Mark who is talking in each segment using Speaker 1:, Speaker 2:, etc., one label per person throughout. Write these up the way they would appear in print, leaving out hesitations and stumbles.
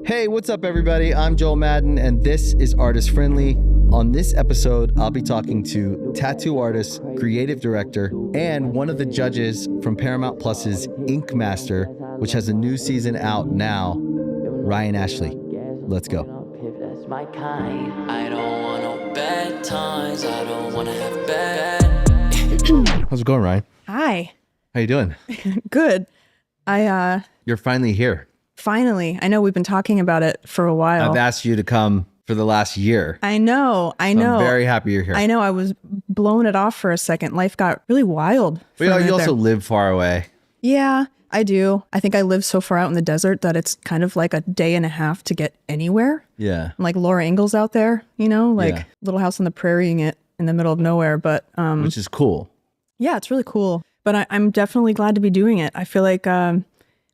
Speaker 1: Hey, what's up, everybody? I'm Joel Madden, and this is Artist Friendly. On this episode, I'll be talking to tattoo artist, creative director, and one of the judges from Paramount Plus's Ink Master, which has a new season out now, Ryan Ashley. Let's go. I don't want no bad times. I don't want to have bad. How's it going, Ryan?
Speaker 2: Hi.
Speaker 1: How you doing?
Speaker 2: Good.
Speaker 1: You're finally here.
Speaker 2: Finally. I know we've been talking about it for a while.
Speaker 1: I've asked you to come for the last year.
Speaker 2: I know.
Speaker 1: So I'm very happy you're here.
Speaker 2: I know. I was blowing it off for a second. Life got really wild.
Speaker 1: But you also live far away.
Speaker 2: Yeah, I do. I think I live so far out in the desert that it's kind of like a day and a half to get anywhere.
Speaker 1: Yeah.
Speaker 2: Like Laura Ingalls out there, Little House on the Prairie in the middle of nowhere. But
Speaker 1: which is cool.
Speaker 2: Yeah, it's really cool. But I'm definitely glad to be doing it. I feel like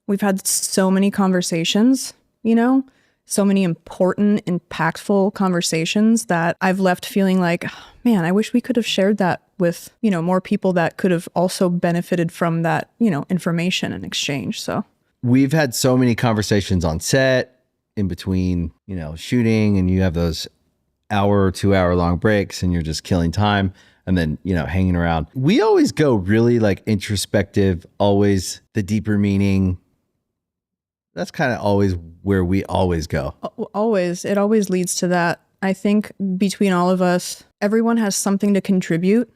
Speaker 2: we've had so many conversations, so many important, impactful conversations that I've left feeling like, man, I wish we could have shared that with, more people that could have also benefited from that, information and exchange. So
Speaker 1: we've had so many conversations on set in between, shooting, and you have those hour or 2 hour long breaks and you're just killing time. And then, hanging around. We always go really like introspective, always the deeper meaning. That's kind of always where we always go.
Speaker 2: Always. It always leads to that. I think between all of us, everyone has something to contribute,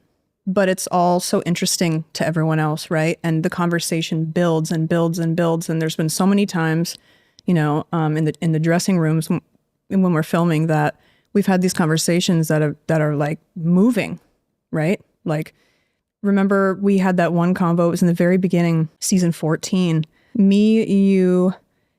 Speaker 2: but it's all so interesting to everyone else, right? And the conversation builds and builds and builds. And there's been so many times, in the dressing rooms when we're filming that we've had these conversations that are like moving, right? Like, remember we had that one convo, it was in the very beginning, season 14. Me, you,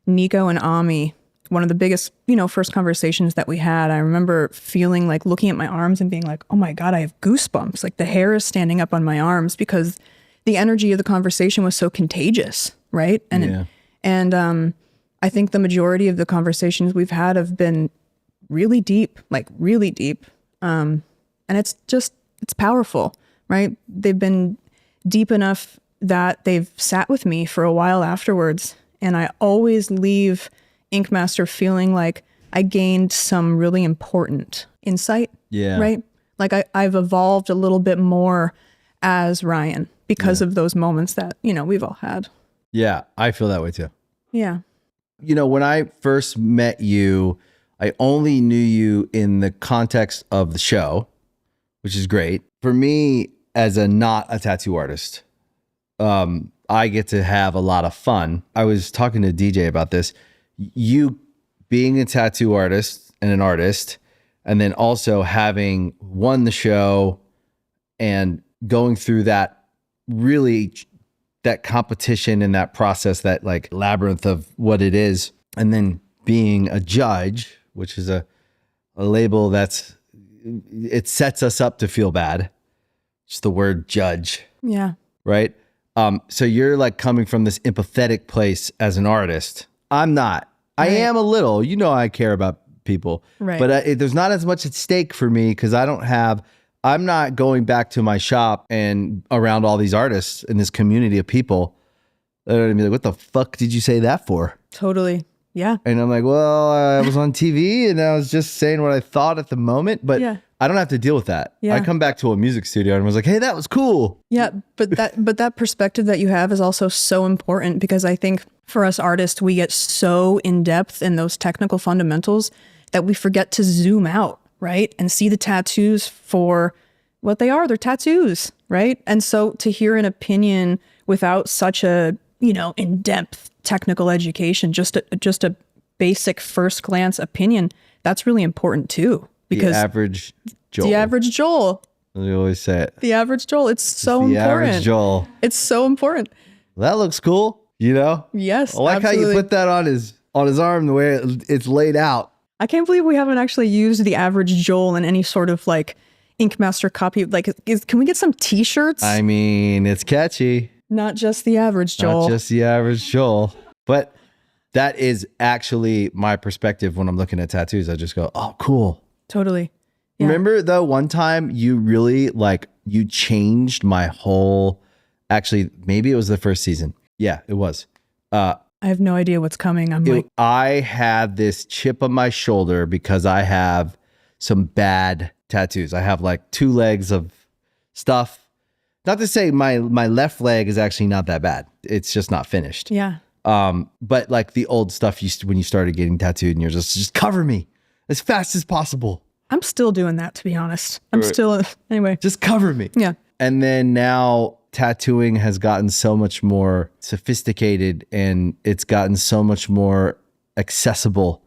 Speaker 2: Nico, and Ami, one of the biggest, first conversations that we had. I remember feeling like looking at my arms and being like, oh my God, I have goosebumps. Like the hair is standing up on my arms because the energy of the conversation was so contagious, right? And I think the majority of the conversations we've had have been really deep, like really deep. And it's powerful, right? They've been deep enough that they've sat with me for a while afterwards. And I always leave Ink Master feeling like I gained some really important insight, right? Like I've evolved a little bit more as Ryan because of those moments that, we've all had.
Speaker 1: Yeah, I feel that way too.
Speaker 2: Yeah.
Speaker 1: When I first met you, I only knew you in the context of the show, which is great. For me, as not a tattoo artist, I get to have a lot of fun. I was talking to DJ about this. You being a tattoo artist and an artist, and then also having won the show and going through that competition and that process, that like labyrinth of what it is, and then being a judge, which is a label it sets us up to feel bad. Just the word judge.
Speaker 2: Yeah.
Speaker 1: Right? So you're like coming from this empathetic place as an artist. I'm not. Right. I am a little. I care about people.
Speaker 2: Right.
Speaker 1: But there's not as much at stake for me because I'm not going back to my shop and around all these artists in this community of people. They're going to be like, what the fuck did you say that for?
Speaker 2: Totally. Yeah.
Speaker 1: And I'm like, well, I was on TV and I was just saying what I thought at the moment, but I don't have to deal with that. Yeah. I come back to a music studio and was like, hey, that was cool.
Speaker 2: Yeah. But that perspective that you have is also so important because I think for us artists, we get so in depth in those technical fundamentals that we forget to zoom out, right? And see the tattoos for what they are. They're tattoos, right? And so to hear an opinion without such a, in-depth technical education, just a basic first glance opinion, that's really important too. Because
Speaker 1: the average Joel. We always say it.
Speaker 2: The average Joel. It's so important. The average
Speaker 1: Joel.
Speaker 2: It's so important.
Speaker 1: That looks cool.
Speaker 2: Yes.
Speaker 1: I like
Speaker 2: absolutely.
Speaker 1: how you put that on his arm, the way it's laid out.
Speaker 2: I can't believe we haven't actually used the average Joel in any sort of like Ink Master copy. Like, can we get some T-shirts?
Speaker 1: I mean, it's catchy.
Speaker 2: Not just the average Joel.
Speaker 1: Not just the average Joel. But that is actually my perspective when I'm looking at tattoos. I just go, oh, cool.
Speaker 2: Totally. Yeah.
Speaker 1: Remember though, one time you really you changed my whole, actually, maybe it was the first season. Yeah, it was.
Speaker 2: I have no idea what's coming. I'm like,
Speaker 1: I had this chip on my shoulder because I have some bad tattoos. I have like 2 legs of stuff. Not to say my left leg is actually not that bad. It's just not finished.
Speaker 2: yeah.
Speaker 1: But like the old stuff when you started getting tattooed and you're just cover me as fast as possible.
Speaker 2: I'm still doing that, to be honest. I'm still, anyway.
Speaker 1: Just cover me.
Speaker 2: Yeah.
Speaker 1: And then now tattooing has gotten so much more sophisticated and it's gotten so much more accessible.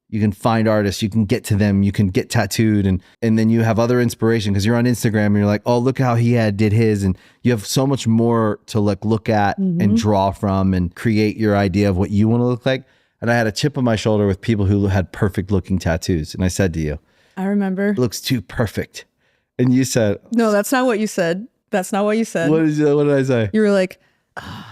Speaker 1: You can find artists, you can get to them, you can get tattooed, and then you have other inspiration because you're on Instagram and you're like, oh, look how he did his, and you have so much more to like look at and draw from and create your idea of what you want to look like. And I had a chip on my shoulder with people who had perfect looking tattoos, and I said to you,
Speaker 2: I remember.
Speaker 1: it looks too perfect. And you said,
Speaker 2: No, that's not what you said. That's not what you said.
Speaker 1: what did I say?
Speaker 2: You were like, I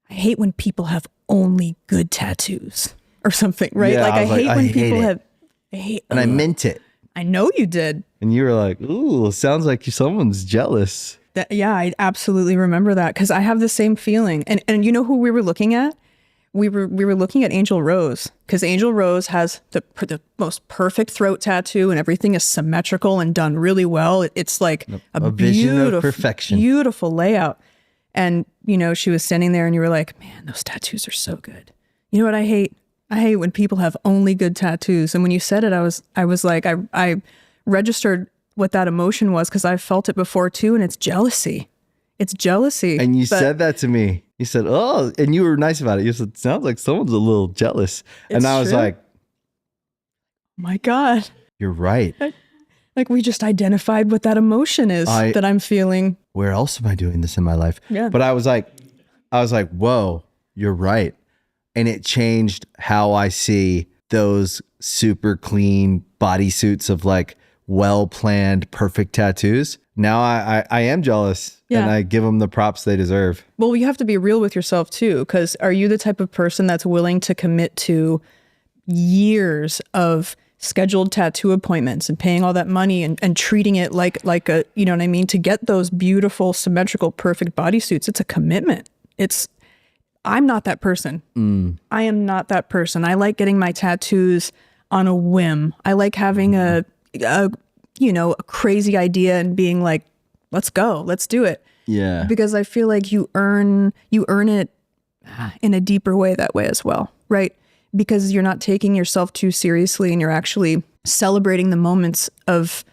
Speaker 2: hate when people have only good tattoos or something, right?
Speaker 1: Yeah,
Speaker 2: like
Speaker 1: I
Speaker 2: I
Speaker 1: was like,
Speaker 2: hate
Speaker 1: I
Speaker 2: when
Speaker 1: hate
Speaker 2: people
Speaker 1: it.
Speaker 2: have. I hate.
Speaker 1: And I meant it.
Speaker 2: I know you did.
Speaker 1: And you were like, ooh, sounds like someone's jealous.
Speaker 2: Yeah, I absolutely remember that because I have the same feeling. And you know who we were looking at? We were looking at Angel Rose because Angel Rose has the most perfect throat tattoo and everything is symmetrical and done really well. It's like a
Speaker 1: vision of
Speaker 2: beautiful,
Speaker 1: perfection.
Speaker 2: beautiful layout. And you know, she was standing there, and you were like, "Man, those tattoos are so good." You know what I hate? I hate when people have only good tattoos. And when you said it, I was like, I registered what that emotion was because I felt it before too, and it's jealousy. It's jealousy.
Speaker 1: And you said that to me. You said, oh, and you were nice about it. You said, sounds like someone's a little jealous. And I was
Speaker 2: true.
Speaker 1: like,
Speaker 2: my God.
Speaker 1: you're right.
Speaker 2: Like we just identified what that emotion is that I'm feeling.
Speaker 1: Where else am I doing this in my life?
Speaker 2: Yeah.
Speaker 1: But I was like, whoa, you're right. And it changed how I see those super clean bodysuits of like well-planned, perfect tattoos. Now I am jealous and I give them the props they deserve.
Speaker 2: Well, you have to be real with yourself too, because are you the type of person that's willing to commit to years of scheduled tattoo appointments and paying all that money and treating it like a, you know what I mean? To get those beautiful, symmetrical, perfect bodysuits, it's a commitment. I'm not that person. I am not that person. I like getting my tattoos on a whim. I like having a crazy idea and being like, let's go, let's do it.
Speaker 1: Yeah.
Speaker 2: Because I feel like you earn it in a deeper way that way as well, right? Because you're not taking yourself too seriously and you're actually celebrating the moments of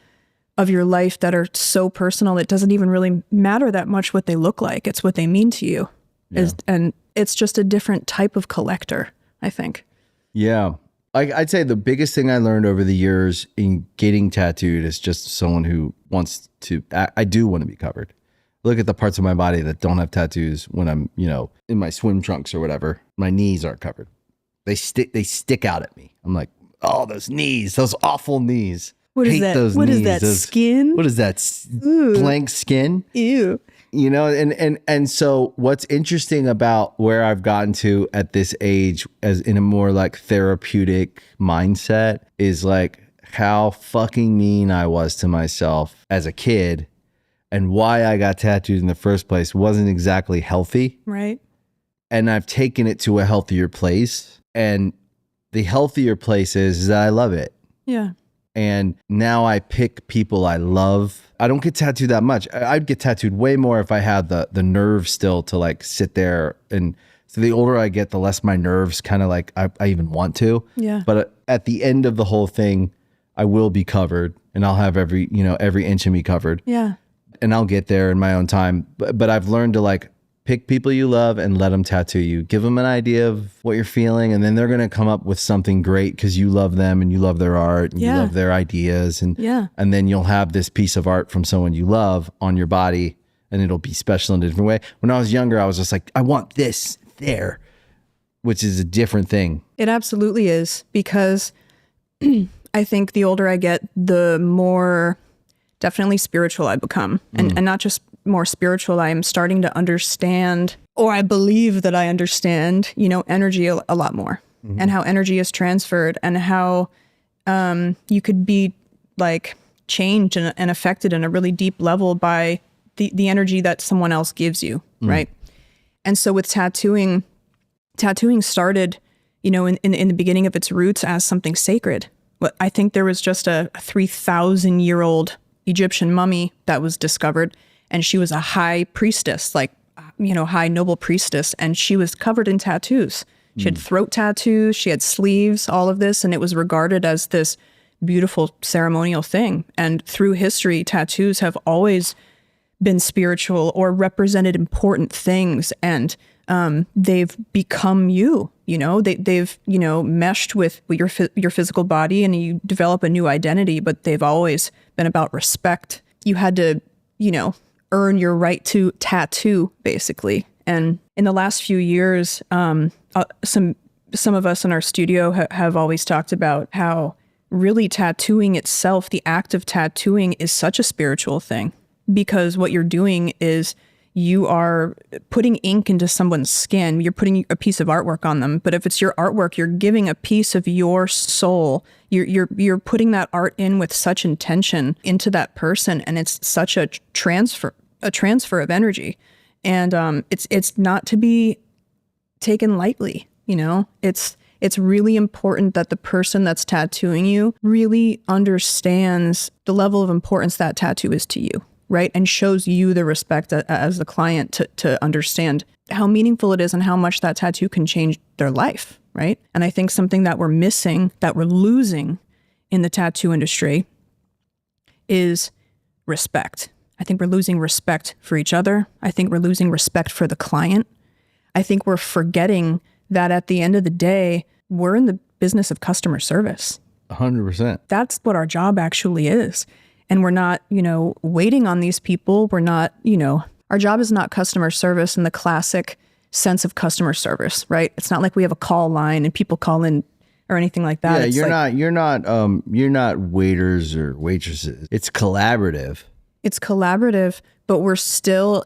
Speaker 2: your life that are so personal. It doesn't even really matter that much what they look like. It's what they mean to you. Yeah. And it's just a different type of collector, I think. Yeah.
Speaker 1: I'd say the biggest thing I learned over the years in getting tattooed is just someone who wants to, I do want to be covered. Look at the parts of my body that don't have tattoos when I'm, in my swim trunks or whatever. My knees aren't covered. They stick out at me. I'm like, oh, those knees, those awful knees.
Speaker 2: What is that? What is that skin?
Speaker 1: What is that? Blank skin?
Speaker 2: Ew.
Speaker 1: And so what's interesting about where I've gotten to at this age as in a more like therapeutic mindset is like how fucking mean I was to myself as a kid and why I got tattooed in the first place wasn't exactly healthy.
Speaker 2: Right.
Speaker 1: And I've taken it to a healthier place. And the healthier place is that I love it.
Speaker 2: Yeah.
Speaker 1: And now I pick people I love. I don't get tattooed that much. I'd get tattooed way more if I had the nerve still to like sit there. And so the older I get, the less my nerves kind of like I even want to.
Speaker 2: Yeah.
Speaker 1: But at the end of the whole thing, I will be covered and I'll have every inch of me covered.
Speaker 2: Yeah.
Speaker 1: And I'll get there in my own time. But I've learned to like pick people you love and let them tattoo you. Give them an idea of what you're feeling. And then they're going to come up with something great because you love them and you love their art and you love their ideas. And then you'll have this piece of art from someone you love on your body and it'll be special in a different way. When I was younger, I was just like, I want this there, which is a different thing.
Speaker 2: It absolutely is because I think the older I get, the more definitely spiritual I become. And not just more spiritual, I am starting to understand, or I believe that I understand, energy a lot more and how energy is transferred and how you could be like changed and affected in a really deep level by the energy that someone else gives you, right? And so with tattooing, tattooing started, in the beginning of its roots as something sacred. But I think there was just a 3,000-year-old Egyptian mummy that was discovered, and she was a high priestess, high noble priestess, and she was covered in tattoos. She had throat tattoos, she had sleeves, all of this, and it was regarded as this beautiful ceremonial thing. And through history, tattoos have always been spiritual or represented important things, and they've become you. They've meshed with your physical body, and you develop a new identity. But they've always been about respect. You had to, earn your right to tattoo, basically. And in the last few years, some of us in our studio have always talked about how really tattooing itself, the act of tattooing, is such a spiritual thing, because what you're doing is you are putting ink into someone's skin. You're putting a piece of artwork on them. But if it's your artwork, you're giving a piece of your soul. You're putting that art in with such intention into that person, and it's such a transfer of energy. And it's not to be taken lightly. It's really important that the person that's tattooing you really understands the level of importance that tattoo is to you, right? And shows you the respect as the client to understand how meaningful it is and how much that tattoo can change their life, right? And I think something that we're missing, that we're losing in the tattoo industry, is respect. I think we're losing respect for each other. I think we're losing respect for the client. I think we're forgetting that at the end of the day, we're in the business of customer service.
Speaker 1: 100%.
Speaker 2: That's what our job actually is. And we're not, waiting on these people. We're not, our job is not customer service in the classic sense of customer service, right? It's not like we have a call line and people call in or anything like that.
Speaker 1: Yeah, you're not waiters or waitresses. It's collaborative.
Speaker 2: It's collaborative, but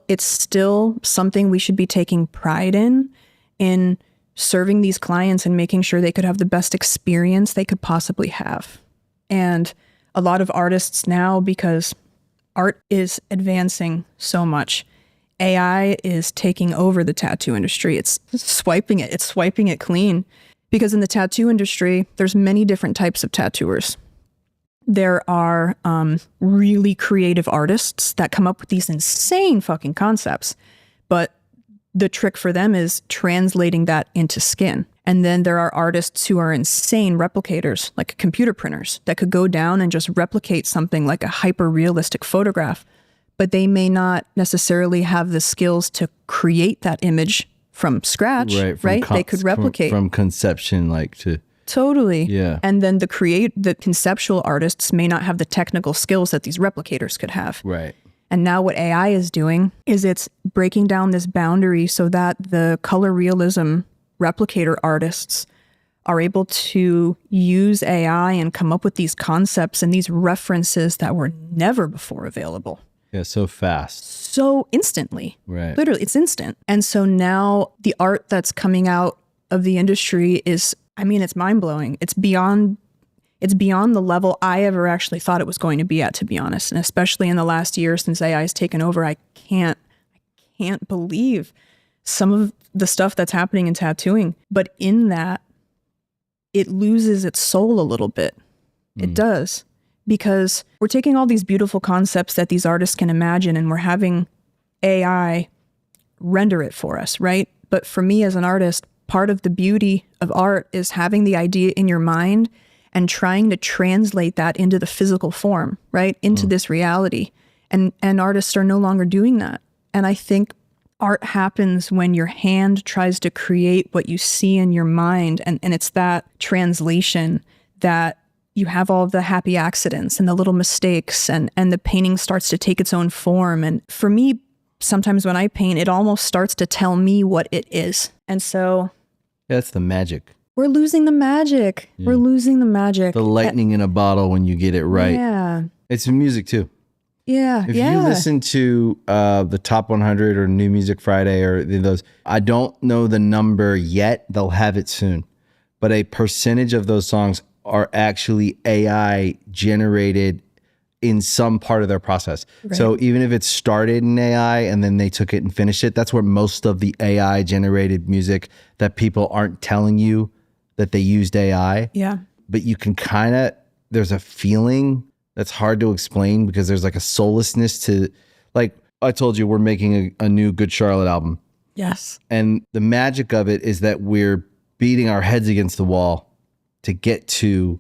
Speaker 2: it's still something we should be taking pride in serving these clients and making sure they could have the best experience they could possibly have. And a lot of artists now, because art is advancing so much, AI is taking over the tattoo industry. It's swiping it clean. Because in the tattoo industry, there's many different types of tattooers. There are really creative artists that come up with these insane fucking concepts, but the trick for them is translating that into skin. And then there are artists who are insane replicators, like computer printers, that could go down and just replicate something like a hyper-realistic photograph, but they may not necessarily have the skills to create that image from scratch, right? They could replicate.
Speaker 1: From conception, to...
Speaker 2: Totally.
Speaker 1: Yeah.
Speaker 2: And then the conceptual artists may not have the technical skills that these replicators could have.
Speaker 1: Right.
Speaker 2: And now what AI is doing is it's breaking down this boundary so that the color realism replicator artists are able to use AI and come up with these concepts and these references that were never before available.
Speaker 1: Yeah, so fast.
Speaker 2: So instantly.
Speaker 1: Right.
Speaker 2: Literally, it's instant. And so now the art that's coming out of the industry is, it's mind-blowing. It's beyond the level I ever actually thought it was going to be at, to be honest. And especially in the last year since AI has taken over, I can't believe some of the stuff that's happening in tattooing. But in that, it loses its soul a little bit. It does. Because we're taking all these beautiful concepts that these artists can imagine and we're having AI render it for us, right? But for me as an artist, part of the beauty of art is having the idea in your mind and trying to translate that into the physical form, right? Into this reality. And artists are no longer doing that. And I think art happens when your hand tries to create what you see in your mind. And it's that translation that you have all the happy accidents and the little mistakes and the painting starts to take its own form. And for me, sometimes when I paint, it almost starts to tell me what it is. And so...
Speaker 1: That's the magic.
Speaker 2: We're losing the magic. Yeah. We're losing the magic.
Speaker 1: The lightning in a bottle when you get it right.
Speaker 2: Yeah.
Speaker 1: It's in music too.
Speaker 2: Yeah.
Speaker 1: If you listen to the Top 100 or New Music Friday or those, I don't know the number yet. They'll have it soon. But a percentage of those songs are actually AI generated in some part of their process.
Speaker 2: Right.
Speaker 1: So even if it started in AI and then they took it and finished it, that's where most of the AI generated music that people aren't telling you that they used AI.
Speaker 2: Yeah.
Speaker 1: But you can kind of, there's a feeling that's hard to explain because there's like a soullessness to, like I told you, we're making a new Good Charlotte album.
Speaker 2: Yes.
Speaker 1: And the magic of it is that we're beating our heads against the wall to get to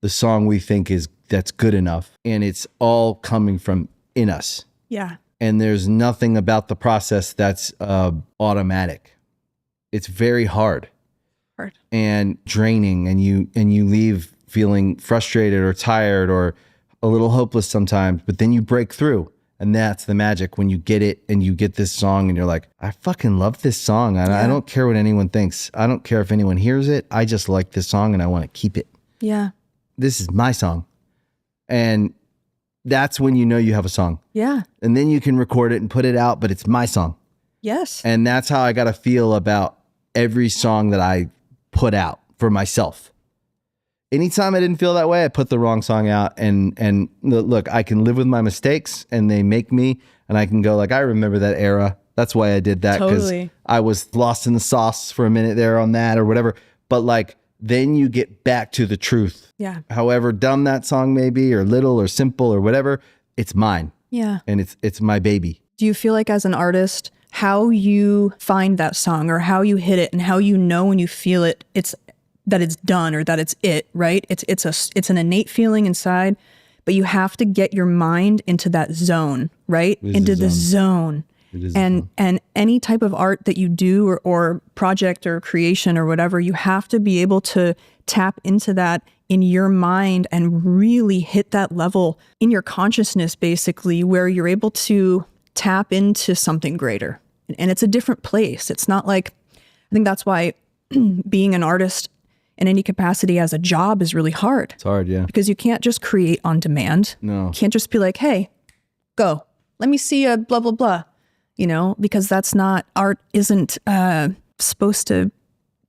Speaker 1: the song we think that's good enough. And it's all coming from in us.
Speaker 2: Yeah.
Speaker 1: And there's nothing about the process that's automatic. It's very hard and draining, and you leave feeling frustrated or tired or a little hopeless sometimes, but then you break through. And that's the magic when you get it and you get this song and you're like, I fucking love this song. And I don't care what anyone thinks. I don't care if anyone hears it. I just like this song and I want to keep it.
Speaker 2: Yeah.
Speaker 1: This is my song. And that's when you know you have a song.
Speaker 2: Yeah.
Speaker 1: And then you can record it and put it out, but it's my song.
Speaker 2: Yes.
Speaker 1: And that's how I got to feel about every song that I put out for myself. Anytime I didn't feel that way, I put the wrong song out. And look, I can live with my mistakes and they make me, and I can go like, I remember that era. That's why I did that, because I was lost in the sauce for a minute there on that or whatever. But like, then you get back to the truth.
Speaker 2: Yeah.
Speaker 1: However dumb that song may be or little or simple or whatever, it's mine.
Speaker 2: Yeah.
Speaker 1: And it's my baby.
Speaker 2: Do you feel like as an artist, how you find that song or how you hit it and how you know when you feel it, that it's done or that it's it, right? It's an innate feeling inside, but you have to get your mind into that zone, right? Into the zone. And any type of art that you do or project or creation or whatever, you have to be able to tap into that in your mind and really hit that level in your consciousness, basically, where you're able to tap into something greater. And it's a different place. It's not like, I think that's why being an artist in any capacity as a job is really hard.
Speaker 1: It's hard, yeah.
Speaker 2: Because you can't just create on demand.
Speaker 1: No.
Speaker 2: You can't just be like, hey, go. Let me see a blah, blah, blah. Because that's not, art isn't supposed to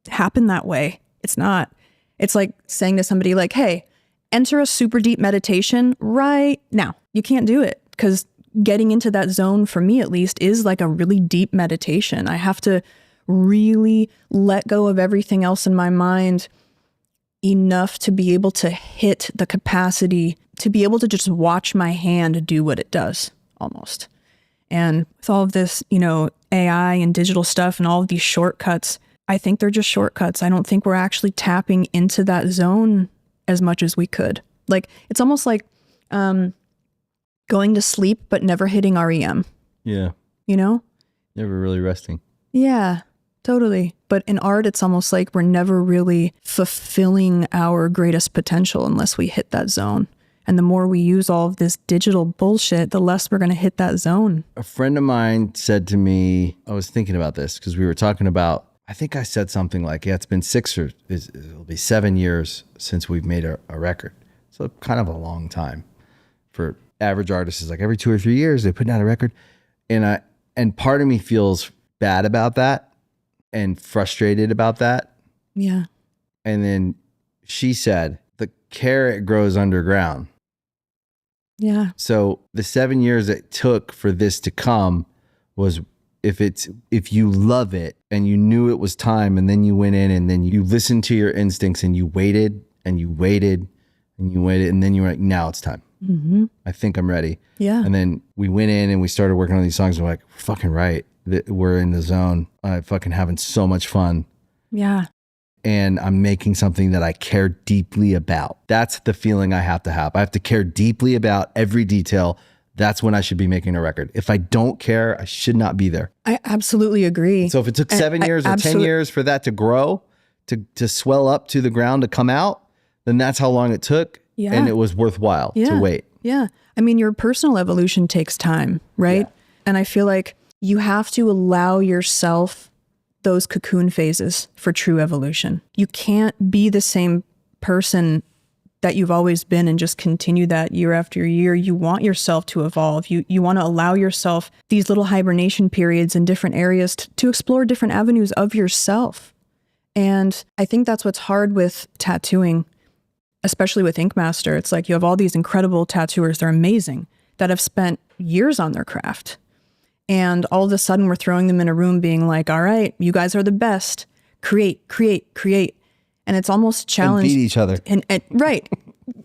Speaker 2: happen that way. It's not. It's like saying to somebody like, hey, enter a super deep meditation right now. You can't do it because getting into that zone, for me at least, is like a really deep meditation. I have to really let go of everything else in my mind enough to be able to hit the capacity to be able to just watch my hand do what it does, almost. And with all of this, AI and digital stuff and all of these shortcuts, I think they're just shortcuts. I don't think we're actually tapping into that zone as much as we could. Like, it's almost like going to sleep, but never hitting REM.
Speaker 1: Yeah. Never really resting.
Speaker 2: Yeah, totally. But in art, it's almost like we're never really fulfilling our greatest potential unless we hit that zone. And the more we use all of this digital bullshit, the less we're going to hit that zone.
Speaker 1: A friend of mine said to me, I was thinking about this because we were talking about, I think I said something like, yeah, it's been it'll be 7 years since we've made a record. So kind of a long time for average artists. Is like every 2 or 3 years they put out a record. And part of me feels bad about that and frustrated about that.
Speaker 2: Yeah.
Speaker 1: And then she said, the carrot grows underground.
Speaker 2: Yeah.
Speaker 1: So the 7 years it took for this to come was if you love it and you knew it was time, and then you went in and then you listened to your instincts and you waited and you waited and you waited, and then you were like, now it's time.
Speaker 2: Mm-hmm.
Speaker 1: I think I'm ready.
Speaker 2: Yeah.
Speaker 1: And then we went in and we started working on these songs. And we're like, we're fucking right. We're in the zone. I'm fucking having so much fun.
Speaker 2: Yeah.
Speaker 1: And I'm making something that I care deeply about. That's the feeling I have to have. I have to care deeply about every detail. That's when I should be making a record. If I don't care, I should not be there.
Speaker 2: I absolutely agree.
Speaker 1: So if it took 7 years or 10 years for that to grow, to swell up to the ground, to come out, then that's how long it took.
Speaker 2: Yeah.
Speaker 1: And it was worthwhile to wait.
Speaker 2: Yeah. I mean, your personal evolution takes time, right? Yeah. And I feel like you have to allow yourself those cocoon phases for true evolution. You can't be the same person that you've always been and just continue that year after year. You want yourself to evolve. You want to allow yourself these little hibernation periods in different areas to explore different avenues of yourself. And I think that's what's hard with tattooing especially with Ink Master, it's like you have all these incredible tattooers, they're amazing, that have spent years on their craft. And all of a sudden we're throwing them in a room being like, all right, you guys are the best. Create. And it's almost a challenge.
Speaker 1: And beat each other.
Speaker 2: And right.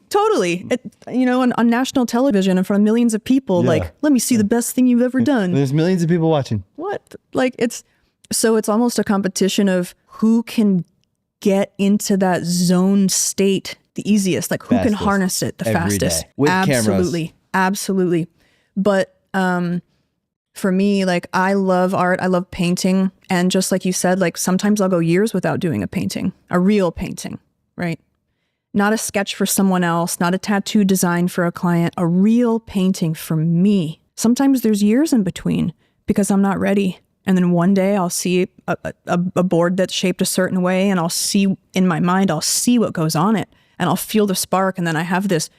Speaker 2: Totally. On national television in front of millions of people, like, let me see the best thing you've ever done.
Speaker 1: There's millions of people watching.
Speaker 2: What? Like it's almost a competition of who can get into that zone state the easiest, like who can harness it the fastest.
Speaker 1: Day. With
Speaker 2: Absolutely.
Speaker 1: cameras.
Speaker 2: Absolutely. But for me, like I love art. I love painting. And just like you said, like sometimes I'll go years without doing a painting, a real painting, right? Not a sketch for someone else, not a tattoo design for a client, a real painting for me. Sometimes there's years in between because I'm not ready. And then one day I'll see a board that's shaped a certain way and I'll see in my mind, I'll see what goes on it and I'll feel the spark. And then I have this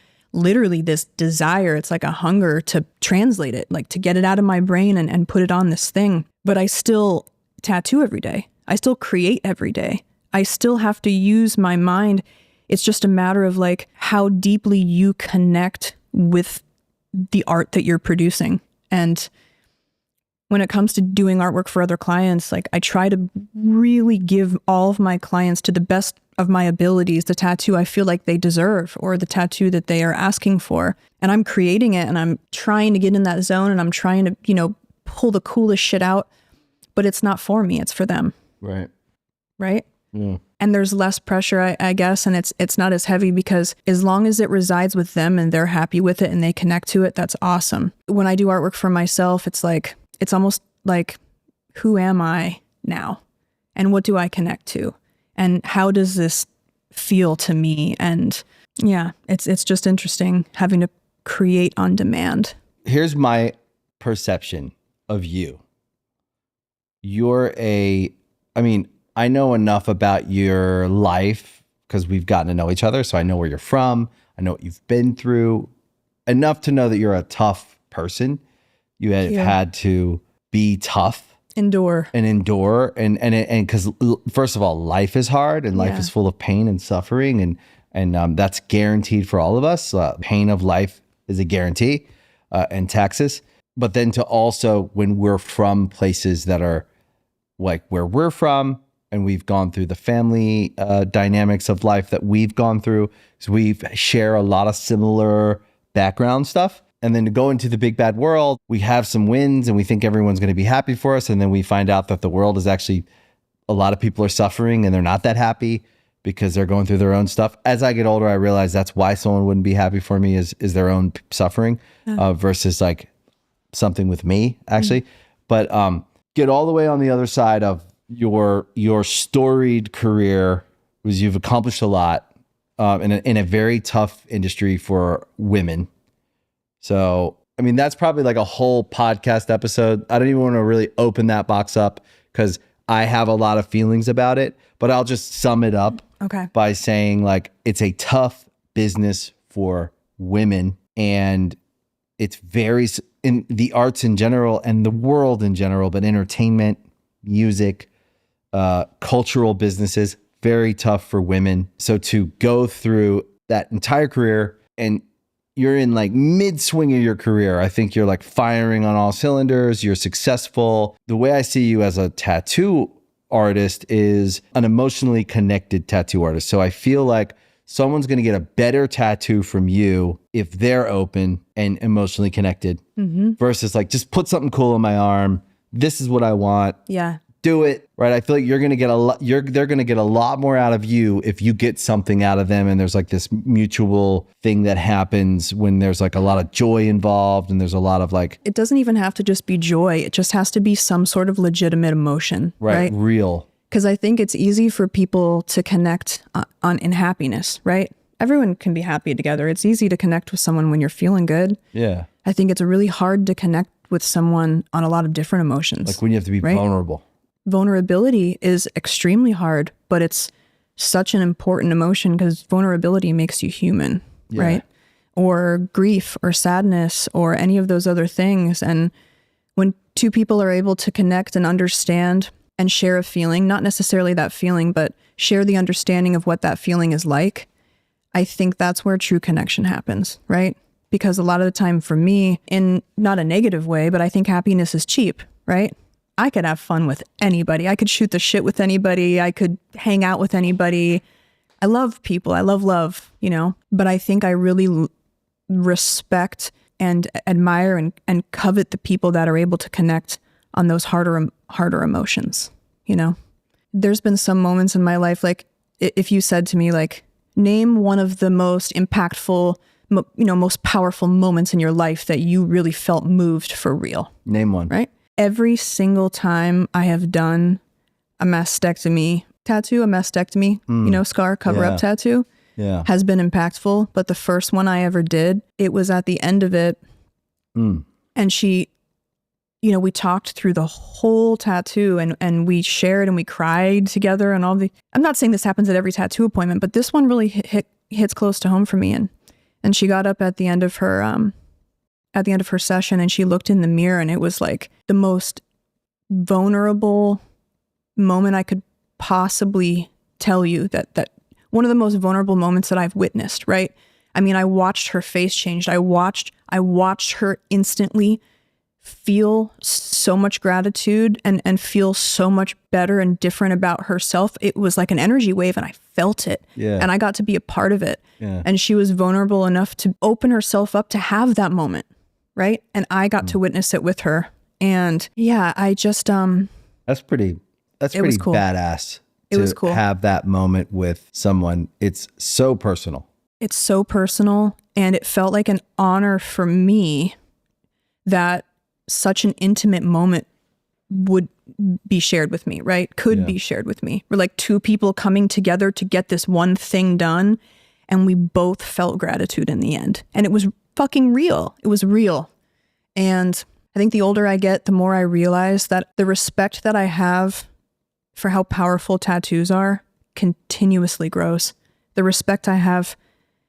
Speaker 2: desire. It's like a hunger to translate it, like to get it out of my brain and put it on this thing. But I still tattoo every day. I still create every day. I still have to use my mind. It's just a matter of like how deeply you connect with the art that you're producing. And when it comes to doing artwork for other clients, like I try to really give all of my clients to the best of my abilities, the tattoo I feel like they deserve or the tattoo that they are asking for. And I'm creating it and I'm trying to get in that zone and I'm trying to, pull the coolest shit out, but it's not for me, it's for them.
Speaker 1: Right.
Speaker 2: Right?
Speaker 1: Yeah.
Speaker 2: And there's less pressure, I guess, and it's not as heavy because as long as it resides with them and they're happy with it and they connect to it, that's awesome. When I do artwork for myself, it's almost like, who am I now? And what do I connect to? And how does this feel to me? And yeah, it's just interesting having to create on demand.
Speaker 1: Here's my perception of you. I know enough about your life because we've gotten to know each other. So I know where you're from. I know what you've been through enough to know that you're a tough person. You have had to be tough. Endure. And because first of all, life is hard and life is full of pain and suffering. And that's guaranteed for all of us. Pain of life is a guarantee and taxes. But then to also, when we're from places that are like where we're from, and we've gone through the family dynamics of life that we've gone through. So we share a lot of similar background stuff. And then to go into the big bad world, we have some wins and we think everyone's going to be happy for us. And then we find out that the world is actually, a lot of people are suffering and they're not that happy because they're going through their own stuff. As I get older, I realize that's why someone wouldn't be happy for me is their own suffering versus like something with me actually. But get all the way on the other side of your storied career was you've accomplished a lot in a very tough industry for women. So, I mean, that's probably like a whole podcast episode. I don't even want to really open that box up because I have a lot of feelings about it, but I'll just sum it up by saying like, it's a tough business for women and it's very in the arts in general and the world in general, but entertainment, music, cultural businesses, very tough for women. So to go through that entire career and you're in like mid swing of your career, I think you're like firing on all cylinders. You're successful. The way I see you as a tattoo artist is an emotionally connected tattoo artist. So I feel like someone's going to get a better tattoo from you if they're open and emotionally connected versus like, just put something cool on my arm. This is what I want.
Speaker 2: Yeah.
Speaker 1: Do it. Right. I feel like you're going to get they're going to get a lot more out of you if you get something out of them. And there's like this mutual thing that happens when there's like a lot of joy involved and there's a lot of like.
Speaker 2: It doesn't even have to just be joy. It just has to be some sort of legitimate emotion. Right.
Speaker 1: Real.
Speaker 2: Because I think it's easy for people to connect in happiness, right? Everyone can be happy together. It's easy to connect with someone when you're feeling good.
Speaker 1: Yeah.
Speaker 2: I think it's really hard to connect with someone on a lot of different emotions.
Speaker 1: Like when you have to be vulnerable.
Speaker 2: Vulnerability is extremely hard, but it's such an important emotion because vulnerability makes you human, right? Or grief or sadness or any of those other things. And when two people are able to connect and understand and share a feeling, not necessarily that feeling, but share the understanding of what that feeling is like, I think that's where true connection happens, right? Because a lot of the time for me, in not a negative way, but I think happiness is cheap, right? I could have fun with anybody. I could shoot the shit with anybody. I could hang out with anybody. I love people. I love love, you know, but I think I really respect and admire and covet the people that are able to connect on those harder emotions, you know? There's been some moments in my life, like if you said to me, like, name one of the most impactful, most powerful moments in your life that you really felt moved for real.
Speaker 1: Name one.
Speaker 2: Right? Every single time I have done a mastectomy tattoo, scar cover-up tattoo, has been impactful. But the first one I ever did, it was at the end of it. And she, we talked through the whole tattoo and we shared and we cried together and I'm not saying this happens at every tattoo appointment, but this one really hits close to home for me. And she got up at the end of her session and she looked in the mirror and it was like the most vulnerable moment I could possibly tell you, that one of the most vulnerable moments that I've witnessed, right? I mean, I watched her face change. I watched her instantly feel so much gratitude and feel so much better and different about herself. It was like an energy wave and I felt it. Yeah. And I got to be a part of it. Yeah. And she was vulnerable enough to open herself up to have that moment, right? And I got to witness it with her. And yeah, I just
Speaker 1: That's pretty cool. Badass. It was cool. Have that moment with someone. It's so personal.
Speaker 2: It's so personal, and it felt like an honor for me that such an intimate moment would be shared with me, right? Could be shared with me. We're like two people coming together to get this one thing done, and we both felt gratitude in the end. And it was fucking real. It was real. And I think the older I get, the more I realize that the respect that I have for how powerful tattoos are continuously grows. The respect I have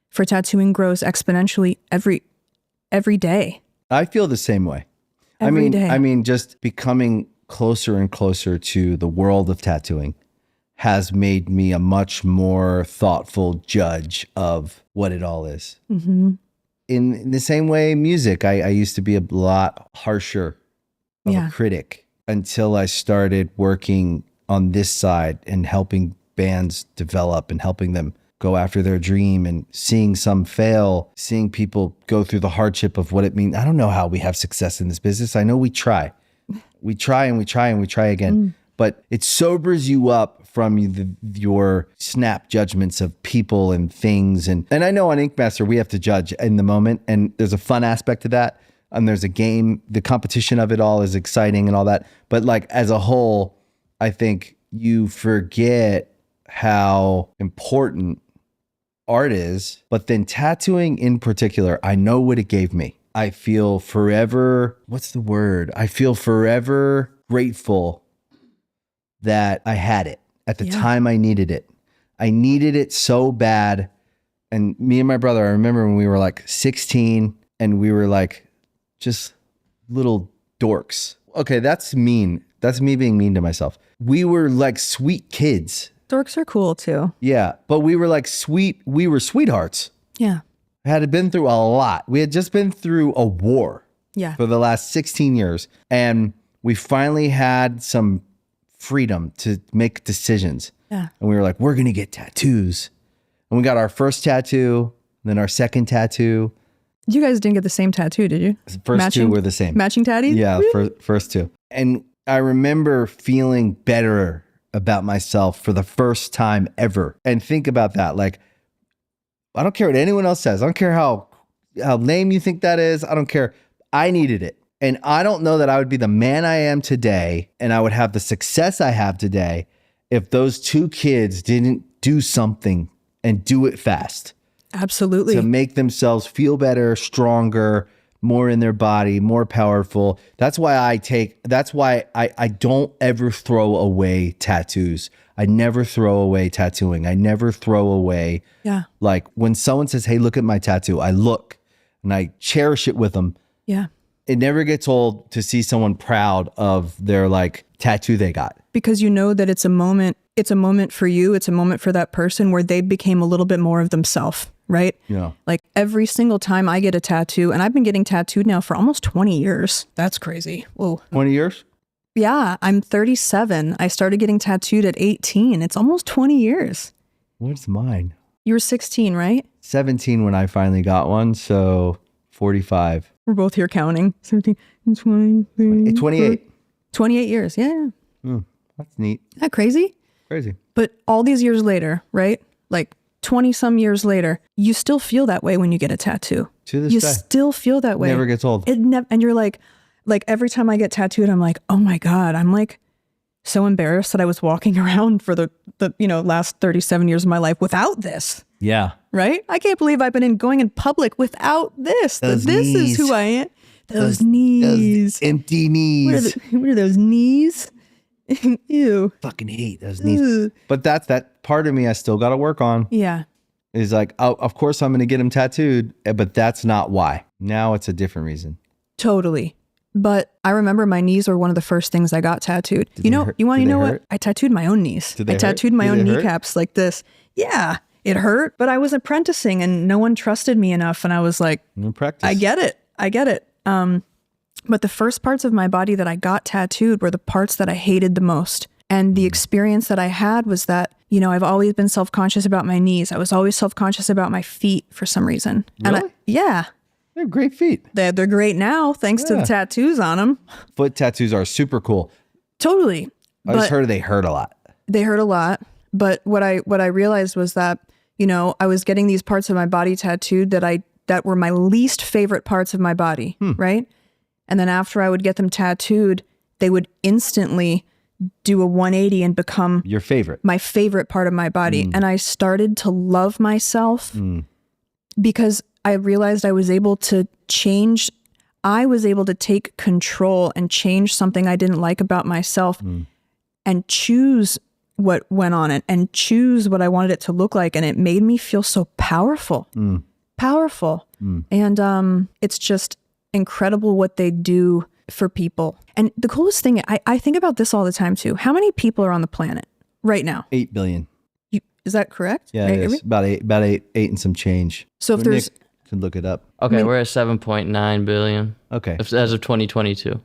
Speaker 2: for tattooing grows exponentially every day.
Speaker 1: I feel the same way.
Speaker 2: Every day.
Speaker 1: I mean, just becoming closer and closer to the world of tattooing has made me a much more thoughtful judge of what it all is. Mm-hmm. In the same way, music, I used to be a lot harsher of a critic until I started working on this side and helping bands develop and helping them go after their dream and seeing some fail, seeing people go through the hardship of what it means. I don't know how we have success in this business. I know we try. We try and we try and we try again. But it sobers you up from your snap judgments of people and things. And I know on Ink Master, we have to judge in the moment. And there's a fun aspect to that. And there's a game. The competition of it all is exciting and all that. But like as a whole, I think you forget how important art is, but then tattooing in particular, I know what it gave me. I feel forever, I feel forever grateful that I had it at the time I needed it. I needed it so bad. And me and my brother, I remember when we were like 16 and we were like just little dorks. Okay, that's mean. That's me being mean to myself. We were like sweet kids.
Speaker 2: Dorks are cool too.
Speaker 1: Yeah, but we were like we were sweethearts.
Speaker 2: Yeah.
Speaker 1: I had been through a lot. We had just been through a war for the last 16 years. And we finally had some freedom to make decisions. Yeah. And we were like, we're going to get tattoos. And we got our first tattoo, then our second tattoo.
Speaker 2: You guys didn't get the same tattoo, did you?
Speaker 1: The first two were the same.
Speaker 2: Matching tatties?
Speaker 1: Yeah, first two. And I remember feeling better about myself for the first time ever. And think about that. Like, I don't care what anyone else says. I don't care how lame you think that is. I don't care. I needed it. And I don't know that I would be the man I am today and I would have the success I have today if those two kids didn't do something and do it fast.
Speaker 2: Absolutely.
Speaker 1: To make themselves feel better, stronger, more in their body, more powerful. That's why I don't ever throw away tattoos. I never throw away tattooing. I never throw away. Yeah. Like when someone says, hey, look at my tattoo, I look and I cherish it with them. Yeah. It never gets old to see someone proud of their like tattoo they got.
Speaker 2: because you know that it's a moment for you, it's a moment for that person where they became a little bit more of themselves, right?
Speaker 1: Yeah.
Speaker 2: Like every single time I get a tattoo, and I've been getting tattooed now for almost 20 years. That's crazy. Whoa.
Speaker 1: 20 years?
Speaker 2: Yeah, I'm 37. I started getting tattooed at 18. It's almost 20 years.
Speaker 1: What's mine?
Speaker 2: You were 16, right?
Speaker 1: 17 when I finally got one, so 45.
Speaker 2: We're both here counting. 17, 20,
Speaker 1: 28.
Speaker 2: 28 years, yeah.
Speaker 1: That's neat.
Speaker 2: Isn't that crazy?
Speaker 1: Crazy.
Speaker 2: But all these years later, right? Like 20 some years later, you still feel that way when you get a tattoo.
Speaker 1: To this
Speaker 2: You
Speaker 1: day.
Speaker 2: still feel that way.
Speaker 1: Never gets old.
Speaker 2: And you're like every time I get tattooed, I'm like, oh my God, I'm like so embarrassed that I was walking around for the last 37 years of my life without this.
Speaker 1: Yeah.
Speaker 2: Right? I can't believe I've been going in public without this.
Speaker 1: Those
Speaker 2: This
Speaker 1: knees.
Speaker 2: is who I am. Those knees.
Speaker 1: Those empty knees.
Speaker 2: What are those knees? Ew.
Speaker 1: Fucking hate those knees.
Speaker 2: Ugh.
Speaker 1: But that's that part of me I still got to work on.
Speaker 2: Yeah.
Speaker 1: Is like, oh, of course I'm going to get him tattooed, but that's not why. Now it's a different reason.
Speaker 2: Totally. But I remember my knees were one of the first things I got tattooed.
Speaker 1: Did they hurt?
Speaker 2: You want
Speaker 1: Did
Speaker 2: to
Speaker 1: they
Speaker 2: know what?
Speaker 1: hurt?
Speaker 2: I tattooed my own knees.
Speaker 1: Did they
Speaker 2: I
Speaker 1: hurt?
Speaker 2: tattooed my
Speaker 1: Did
Speaker 2: own
Speaker 1: they hurt?
Speaker 2: kneecaps like this. Yeah, it hurt, but I was apprenticing and no one trusted me enough. And I was like,
Speaker 1: In practice.
Speaker 2: I get it. But the first parts of my body that I got tattooed were the parts that I hated the most. And the experience that I had was that, I've always been self-conscious about my knees. I was always self-conscious about my feet for some reason.
Speaker 1: Really?
Speaker 2: Yeah,
Speaker 1: They're great feet.
Speaker 2: they're great now thanks to the tattoos on them.
Speaker 1: Foot tattoos are super cool.
Speaker 2: Totally.
Speaker 1: I just
Speaker 2: But
Speaker 1: heard they hurt a lot.
Speaker 2: they hurt a lot. But what I realized was that, I was getting these parts of my body tattooed that were my least favorite parts of my body, right? And then after I would get them tattooed, they would instantly do a 180 and become
Speaker 1: Your favorite.
Speaker 2: my favorite part of my body. And I started to love myself because I realized I was able to change. I was able to take control and change something I didn't like about myself and choose what went on it and choose what I wanted it to look like. And it made me feel so powerful, powerful. And it's just incredible what they do for people. And the coolest thing, I think about this all the time too. How many people are on the planet right now?
Speaker 1: 8 billion.
Speaker 2: Is that correct?
Speaker 1: Yeah,
Speaker 2: Right?
Speaker 1: it is. About eight and some change.
Speaker 2: So if there's,
Speaker 1: Nick can look it up.
Speaker 3: Okay, we're at 7.9 billion
Speaker 1: Okay.
Speaker 3: as of 2022.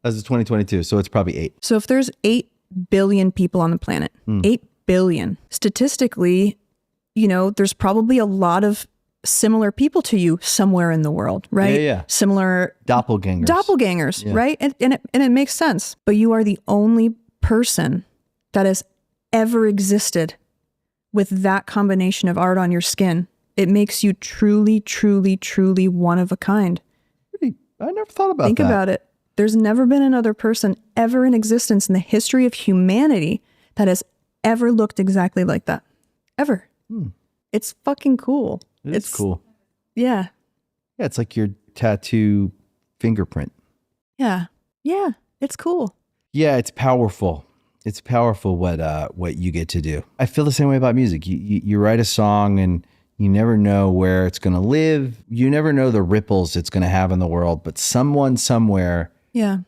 Speaker 1: As of 2022, so it's probably 8.
Speaker 2: so if there's 8 billion people on the planet, 8 billion, statistically, there's probably a lot of similar people to you somewhere in the world, right?
Speaker 1: Yeah.
Speaker 2: Similar
Speaker 1: Doppelgangers.
Speaker 2: right? And it makes sense. But you are the only person that has ever existed with that combination of art on your skin. It makes you truly, truly, truly one of a kind.
Speaker 1: I never thought about
Speaker 2: Think
Speaker 1: that.
Speaker 2: about it. There's never been another person ever in existence in the history of humanity that has ever looked exactly like that. Ever. It's fucking cool.
Speaker 1: It's cool.
Speaker 2: Yeah.
Speaker 1: Yeah, it's like your tattoo fingerprint.
Speaker 2: Yeah. Yeah. It's cool.
Speaker 1: Yeah, it's powerful. It's powerful what you get to do. I feel the same way about music. You write a song and you never know where it's going to live. You never know the ripples it's going to have in the world, but someone somewhere
Speaker 2: Yeah.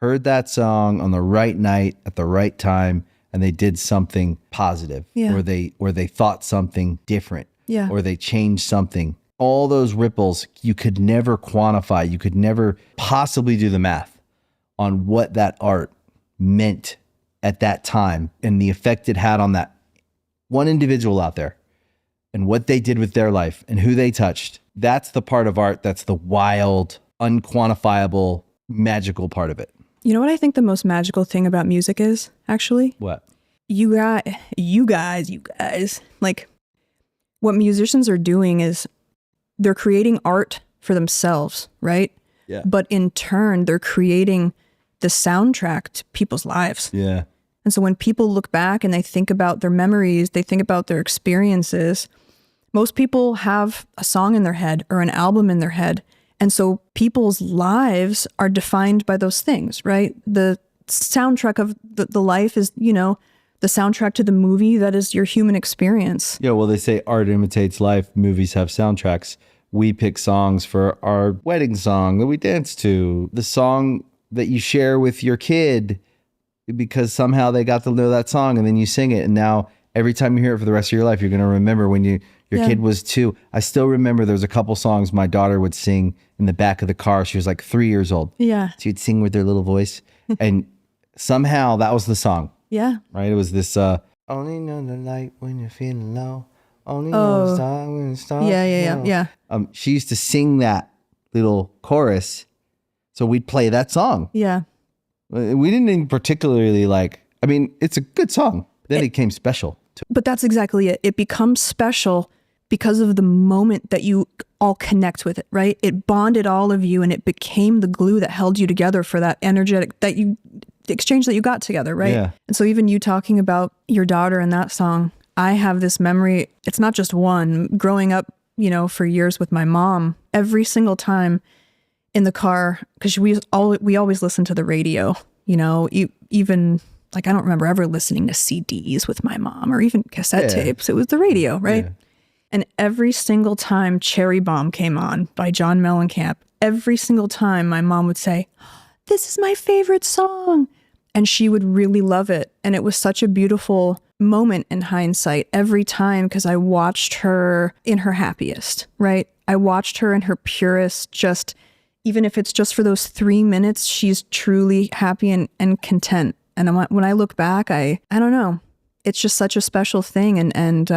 Speaker 1: heard that song on the right night at the right time and they did something positive.
Speaker 2: Yeah.
Speaker 1: Or they thought something different.
Speaker 2: Yeah.
Speaker 1: Or they changed something. All those ripples you could never quantify. You could never possibly do the math on what that art meant at that time and the effect it had on that one individual out there and what they did with their life and who they touched. That's the part of art that's the wild, unquantifiable, magical part of it.
Speaker 2: You know what I think the most magical thing about music is, actually?
Speaker 1: What?
Speaker 2: You guys, like what musicians are doing is they're creating art for themselves, right?
Speaker 1: Yeah.
Speaker 2: But in turn, they're creating the soundtrack to people's lives.
Speaker 1: Yeah.
Speaker 2: And so when people look back and they think about their memories, they think about their experiences, most people have a song in their head or an album in their head. And so people's lives are defined by those things, right? The soundtrack of the life is, the soundtrack to the movie that is your human experience.
Speaker 1: Yeah, well, they say art imitates life. Movies have soundtracks. We pick songs for our wedding song that we dance to. The song that you share with your kid because somehow they got to know that song and then you sing it. And now every time you hear it for the rest of your life, you're going to remember when your kid was 2. I still remember there was a couple songs my daughter would sing in the back of the car. She was like 3 years old.
Speaker 2: Yeah.
Speaker 1: She'd sing with her little voice. And somehow that was the song.
Speaker 2: Yeah.
Speaker 1: Right? It was this, only know the light when you're feeling low. Only know the star when the stars
Speaker 2: Yeah.
Speaker 1: She used to sing that little chorus. So we'd play that song.
Speaker 2: Yeah.
Speaker 1: We didn't even particularly it's a good song. Then it became special.
Speaker 2: But that's exactly it. It becomes special because of the moment that you all connect with it, right? It bonded all of you and it became the glue that held you together for that energetic, the exchange that you got together, right?
Speaker 1: Yeah.
Speaker 2: And so even you talking about your daughter and that song, I have this memory. It's not just one. Growing up, for years with my mom, every single time in the car, because we always listen to the radio, even like I don't remember ever listening to CDs with my mom or even cassette tapes. It was the radio, right? Yeah. And every single time Cherry Bomb came on by John Mellencamp, every single time my mom would say, "This is my favorite song." And she would really love it. And it was such a beautiful moment in hindsight every time because I watched her in her happiest, right? I watched her in her purest, just even if it's just for those 3 minutes, she's truly happy and content. And when I look back, I don't know. It's just such a special thing. And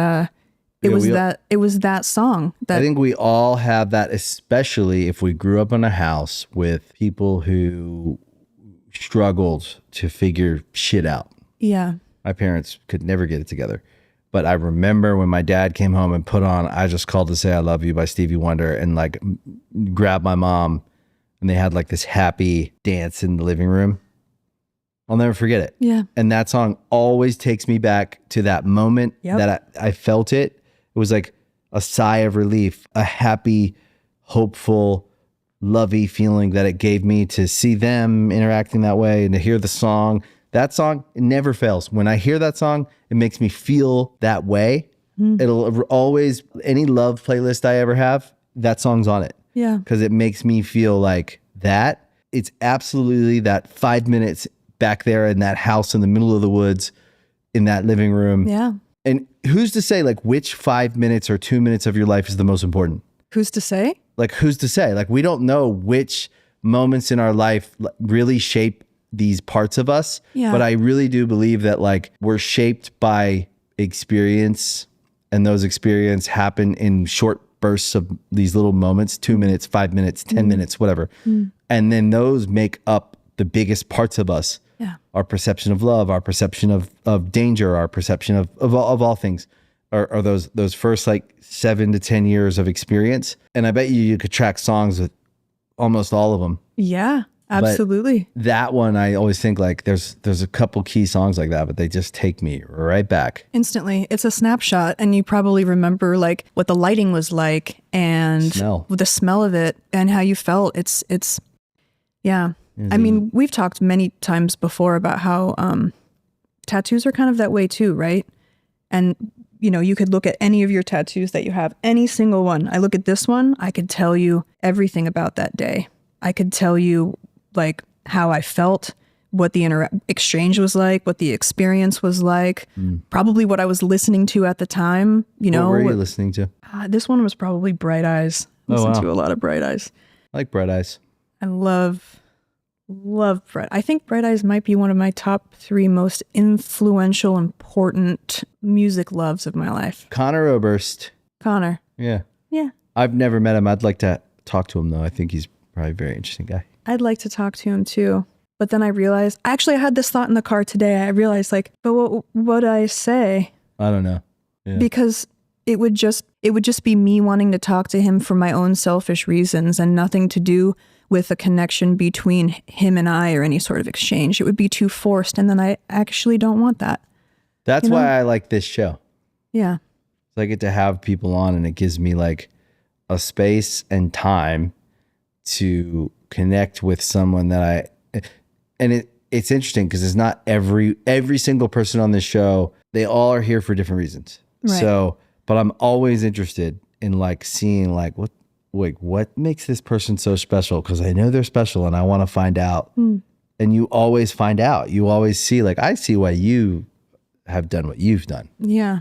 Speaker 2: it was that song that
Speaker 1: I think we all have that, especially if we grew up in a house with people who struggled to figure shit out.
Speaker 2: Yeah.
Speaker 1: My parents could never get it together. But I remember when my dad came home and put on I Just Called to Say I Love You by Stevie Wonder and grabbed my mom and they had this happy dance in the living room. I'll never forget it.
Speaker 2: Yeah.
Speaker 1: And that song always takes me back to that moment that I felt it. It was like a sigh of relief, a happy, hopeful, lovey feeling that it gave me to see them interacting that way and to hear the song. That song, it never fails. When I hear that song, it makes me feel that way. It'll always, any love playlist I ever have, that song's on it.
Speaker 2: Yeah.
Speaker 1: Because it makes me feel like that. It's absolutely that 5 minutes back there in that house in the middle of the woods in that living room.
Speaker 2: Yeah.
Speaker 1: And who's to say which 5 minutes or 2 minutes of your life is the most important?
Speaker 2: Who's to say?
Speaker 1: Who's to say? We don't know which moments in our life really shape these parts of us.
Speaker 2: Yeah.
Speaker 1: But I really do believe that we're shaped by experience and those experiences happen in short bursts of these little moments, 2 minutes, 5 minutes, 10 minutes, whatever. And then those make up the biggest parts of us.
Speaker 2: Yeah.
Speaker 1: Our perception of love, our perception of danger, our perception of all things are those first 7 to 10 years of experience. And I bet you could track songs with almost all of them.
Speaker 2: Yeah, absolutely.
Speaker 1: But that one, I always think there's a couple key songs like that, but they just take me right back.
Speaker 2: Instantly. It's a snapshot. And you probably remember what the lighting was like and the smell of it and how you felt. It's yeah. I mean, we've talked many times before about how tattoos are kind of that way too, right? And, you could look at any of your tattoos that you have, any single one. I look at this one, I could tell you everything about that day. I could tell you how I felt, what the exchange was like, what the experience was like, probably what I was listening to at the time.
Speaker 1: What were you listening to?
Speaker 2: This one was probably Bright Eyes. I listened to a lot of Bright Eyes.
Speaker 1: I like Bright Eyes.
Speaker 2: I love Bright. I think Bright Eyes might be one of my top 3 most influential, important music loves of my life.
Speaker 1: Connor Oberst.
Speaker 2: Connor.
Speaker 1: Yeah.
Speaker 2: Yeah.
Speaker 1: I've never met him. I'd like to talk to him though. I think he's probably a very interesting guy.
Speaker 2: I'd like to talk to him too. But then I realized, actually I had this thought in the car today. I realized but what would I say?
Speaker 1: I don't know. Yeah.
Speaker 2: Because it would just be me wanting to talk to him for my own selfish reasons and nothing to do with a connection between him and I or any sort of exchange. It would be too forced. And then I actually don't want that.
Speaker 1: That's why I like this show.
Speaker 2: Yeah.
Speaker 1: So I get to have people on and it gives me a space and time to connect with someone it's interesting because it's not every single person on this show. They all are here for different reasons.
Speaker 2: Right.
Speaker 1: So, but I'm always interested in seeing what makes this person so special? Because I know they're special and I want to find out And you always find out. You always see, like, I see why you have done what you've done.
Speaker 2: Yeah.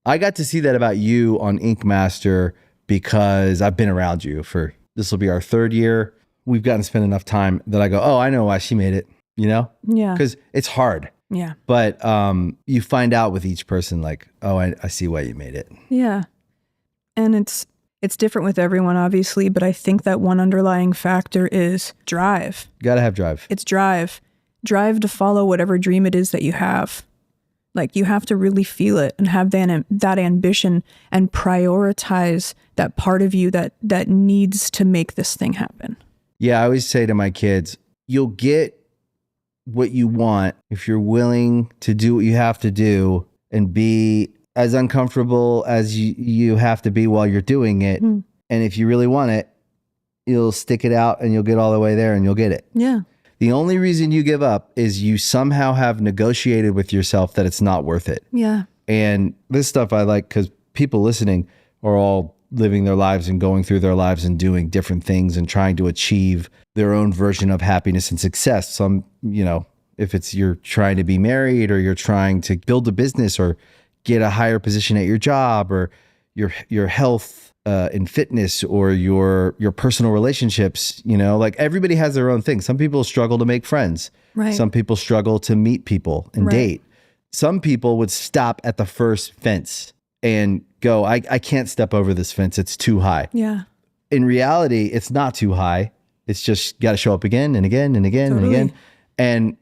Speaker 1: I got to see that about you on Ink Master because I've been around you for, this will be our 3rd year. We've gotten to spend enough time that I go, oh, I know why she made it, you know?
Speaker 2: Yeah.
Speaker 1: Because it's hard.
Speaker 2: Yeah.
Speaker 1: But you find out with each person, like, oh, I see why you made it.
Speaker 2: Yeah. And it's different with everyone, obviously, but I think that one underlying factor is drive.
Speaker 1: You got to have drive.
Speaker 2: It's drive. Drive to follow whatever dream it is that you have. Like, you have to really feel it and have that ambition and prioritize that part of you that needs to make this thing happen.
Speaker 1: Yeah, I always say to my kids, you'll get what you want if you're willing to do what you have to do and be as uncomfortable as you have to be while you're doing it. And if you really want it, you'll stick it out and you'll get all the way there and you'll get it.
Speaker 2: Yeah.
Speaker 1: The only reason you give up is you somehow have negotiated with yourself that it's not worth it.
Speaker 2: Yeah.
Speaker 1: And this stuff I like because people listening are all living their lives and going through their lives and doing different things and trying to achieve their own version of happiness and success. Some, you know, if it's you're trying to be married or you're trying to build a business or get a higher position at your job or your health in fitness or your personal relationships, you know, like everybody has their own thing. Some people struggle to make friends.
Speaker 2: Right.
Speaker 1: Some people struggle to meet people and date. Some people would stop at the first fence and go, I can't step over this fence. It's too high.
Speaker 2: Yeah.
Speaker 1: In reality, it's not too high. It's just got to show up again and again and again and again. And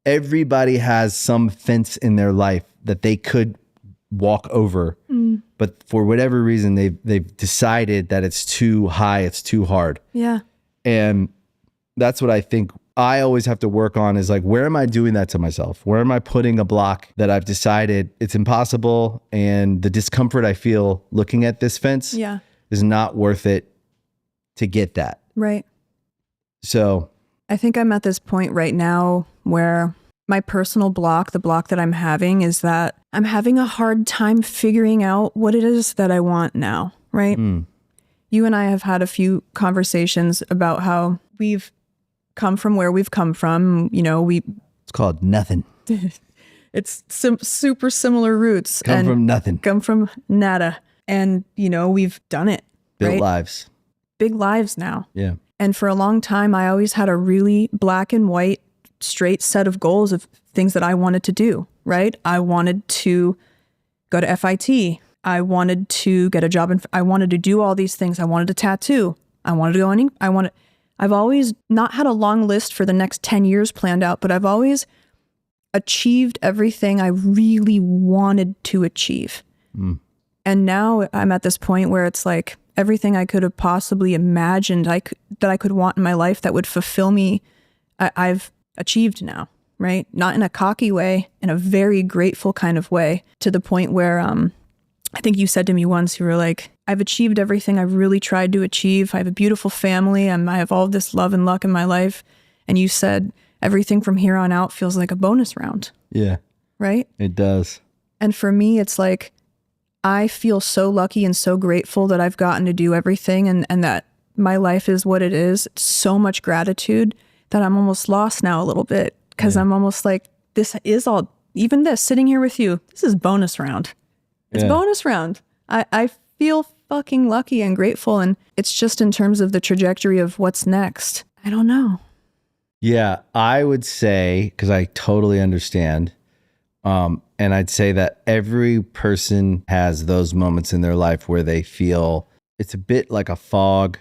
Speaker 1: everybody has some fence in their life that they could walk over, but for whatever reason, they've decided that it's too high, it's too hard.
Speaker 2: Yeah.
Speaker 1: And that's what I think I always have to work on is like, where am I doing that to myself? Where am I putting a block that I've decided it's impossible and the discomfort I feel looking at this fence is not worth it to get that.
Speaker 2: Right.
Speaker 1: So
Speaker 2: I think I'm at this point right now where my personal block, the block that I'm having is that I'm having a hard time figuring out what it is that I want now, right? You and I have had a few conversations about how we've come from where we've come from. You know, it's
Speaker 1: called nothing.
Speaker 2: It's super similar roots.
Speaker 1: Come from nothing.
Speaker 2: Come from nada. And, you know, we've done it.
Speaker 1: Built lives.
Speaker 2: Big lives now.
Speaker 1: Yeah.
Speaker 2: And for a long time, I always had a really black and white, straight set of goals of things that I wanted to do, right? I wanted to go to FIT. I wanted to get a job and I wanted to do all these things. I wanted a tattoo. I wanted to go on. I've always not had a long list for the next 10 years planned out, but I've always achieved everything I really wanted to achieve. And now I'm at this point where it's like everything I could have possibly imagined that I could want in my life that would fulfill me, I've achieved now, right? Not in a cocky way, in a very grateful kind of way, to the point where I think you said to me once, you were like, I've achieved everything I've really tried to achieve. I have a beautiful family. I have all this love and luck in my life. And you said everything from here on out feels like a bonus round.
Speaker 1: Yeah.
Speaker 2: Right?
Speaker 1: It does.
Speaker 2: And for me, it's like, I feel so lucky and so grateful that I've gotten to do everything and that my life is what it is. So much gratitude that I'm almost lost now a little bit because I'm almost like, this is all, even this, sitting here with you, this is bonus round. It's bonus round. I feel fucking lucky and grateful. And it's just in terms of the trajectory of what's next. I don't know.
Speaker 1: Yeah, I would say, because I totally understand. And I'd say that every person has those moments in their life where they feel it's a bit like a fog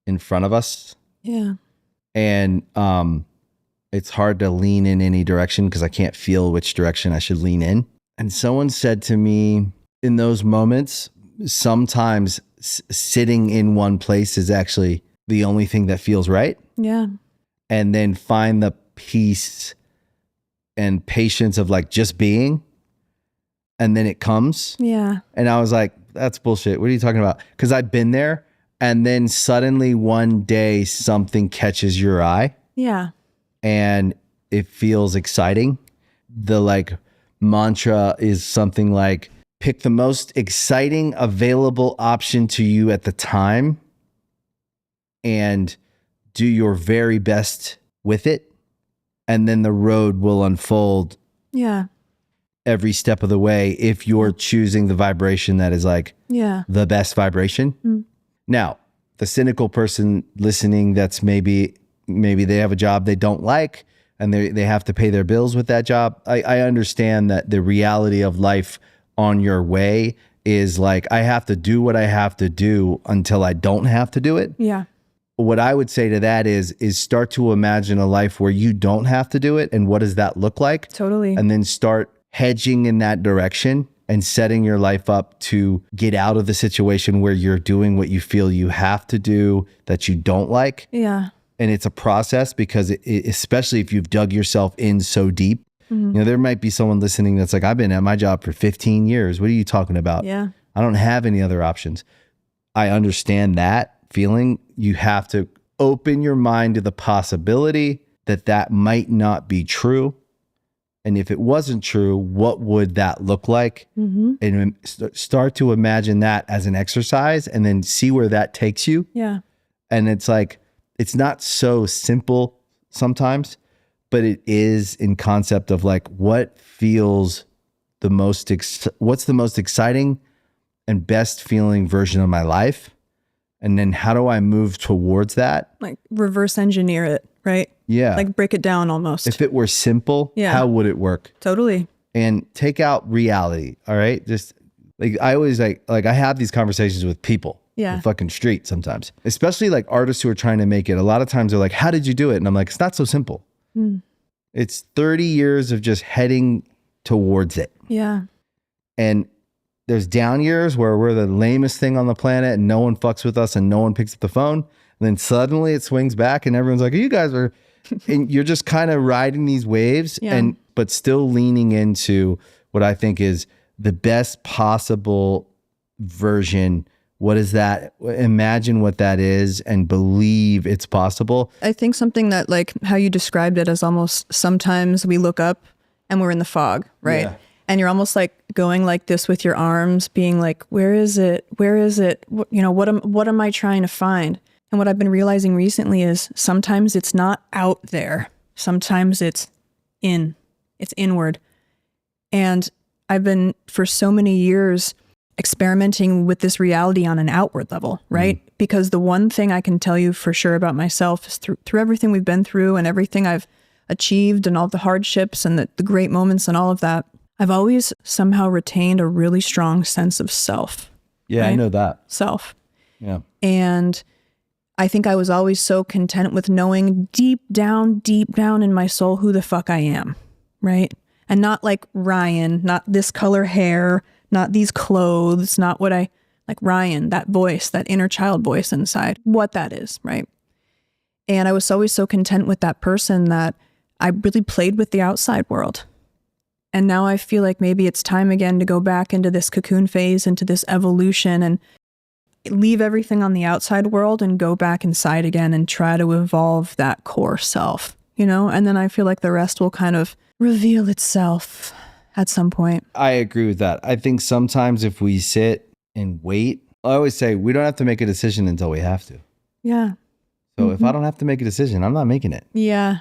Speaker 1: in front of us.
Speaker 2: Yeah.
Speaker 1: And it's hard to lean in any direction because I can't feel which direction I should lean in. And someone said to me in those moments, sometimes sitting in one place is actually the only thing that feels right.
Speaker 2: Yeah.
Speaker 1: And then find the peace and patience of like just being, and then it comes.
Speaker 2: Yeah.
Speaker 1: And I was like, that's bullshit. What are you talking about? Because I've been there, and then suddenly one day something catches your eye.
Speaker 2: Yeah.
Speaker 1: And it feels exciting. The like mantra is something like, pick the most exciting available option to you at the time and do your very best with it. and then the road will unfold
Speaker 2: Yeah.
Speaker 1: every step of the way if you're choosing the vibration that is like
Speaker 2: Yeah.
Speaker 1: the best vibration. Now, the cynical person listening, that's maybe they have a job they don't like and they have to pay their bills with that job. I understand that the reality of life on your way is like, I have to do what I have to do until I don't have to do it.
Speaker 2: Yeah.
Speaker 1: What I would say to that is start to imagine a life where you don't have to do it. And what does that look like?
Speaker 2: Totally.
Speaker 1: And then start hedging in that direction and setting your life up to get out of the situation where you're doing what you feel you have to do that you don't like.
Speaker 2: Yeah.
Speaker 1: And it's a process because especially if you've dug yourself in so deep, you know, there might be someone listening that's like, I've been at my job for 15 years. What are you talking about?
Speaker 2: Yeah.
Speaker 1: I don't have any other options. I understand that feeling. You have to open your mind to the possibility that that might not be true. And if it wasn't true, what would that look like? And start to imagine that as an exercise and then see where that takes you.
Speaker 2: Yeah.
Speaker 1: And it's like, it's not so simple sometimes, but it is in concept of like, what feels the most, what's the most exciting and best feeling version of my life? And then how do I move towards that?
Speaker 2: Like reverse engineer it, right?
Speaker 1: Yeah.
Speaker 2: Like break it down almost.
Speaker 1: If it were simple,
Speaker 2: Yeah.
Speaker 1: how would it work?
Speaker 2: Totally.
Speaker 1: And take out reality. All right. Just like, I always like I have these conversations with people.
Speaker 2: Yeah.
Speaker 1: The fucking street sometimes, especially like artists who are trying to make it. A lot of times they're like, how did you do it? And I'm like, it's not so simple. It's 30 years of just heading towards it.
Speaker 2: Yeah.
Speaker 1: And there's down years where we're the lamest thing on the planet and no one fucks with us and no one picks up the phone. And then suddenly it swings back and everyone's like, you guys are, and you're just kind of riding these waves but still leaning into what I think is the best possible version. What is that? Imagine what that is and believe it's possible.
Speaker 2: I think something that like how you described it as almost sometimes we look up and we're in the fog, right?
Speaker 1: Yeah.
Speaker 2: And you're almost like going like this with your arms, being like, where is it? Where is it? What am I trying to find? And what I've been realizing recently is sometimes it's not out there. Sometimes it's inward. And I've been for so many years experimenting with this reality on an outward level, right? Because the one thing I can tell you for sure about myself is through everything we've been through and everything I've achieved and all the hardships and the great moments and all of that, I've always somehow retained a really strong sense of self.
Speaker 1: Yeah,
Speaker 2: right?
Speaker 1: I know that.
Speaker 2: Self.
Speaker 1: Yeah.
Speaker 2: And I think I was always so content with knowing deep down in my soul who the fuck I am, right? And not like Ryan, not this color hair, not these clothes, not what I, like Ryan, that voice, that inner child voice inside, what that is, right? And I was always so content with that person that I really played with the outside world. And now I feel like maybe it's time again to go back into this cocoon phase, into this evolution and leave everything on the outside world and go back inside again and try to evolve that core self, you know? And then I feel like the rest will kind of reveal itself at some point.
Speaker 1: I agree with that. I think sometimes if we sit and wait, I always say we don't have to make a decision until we have to.
Speaker 2: Yeah.
Speaker 1: So if I don't have to make a decision, I'm not making it.
Speaker 2: Yeah.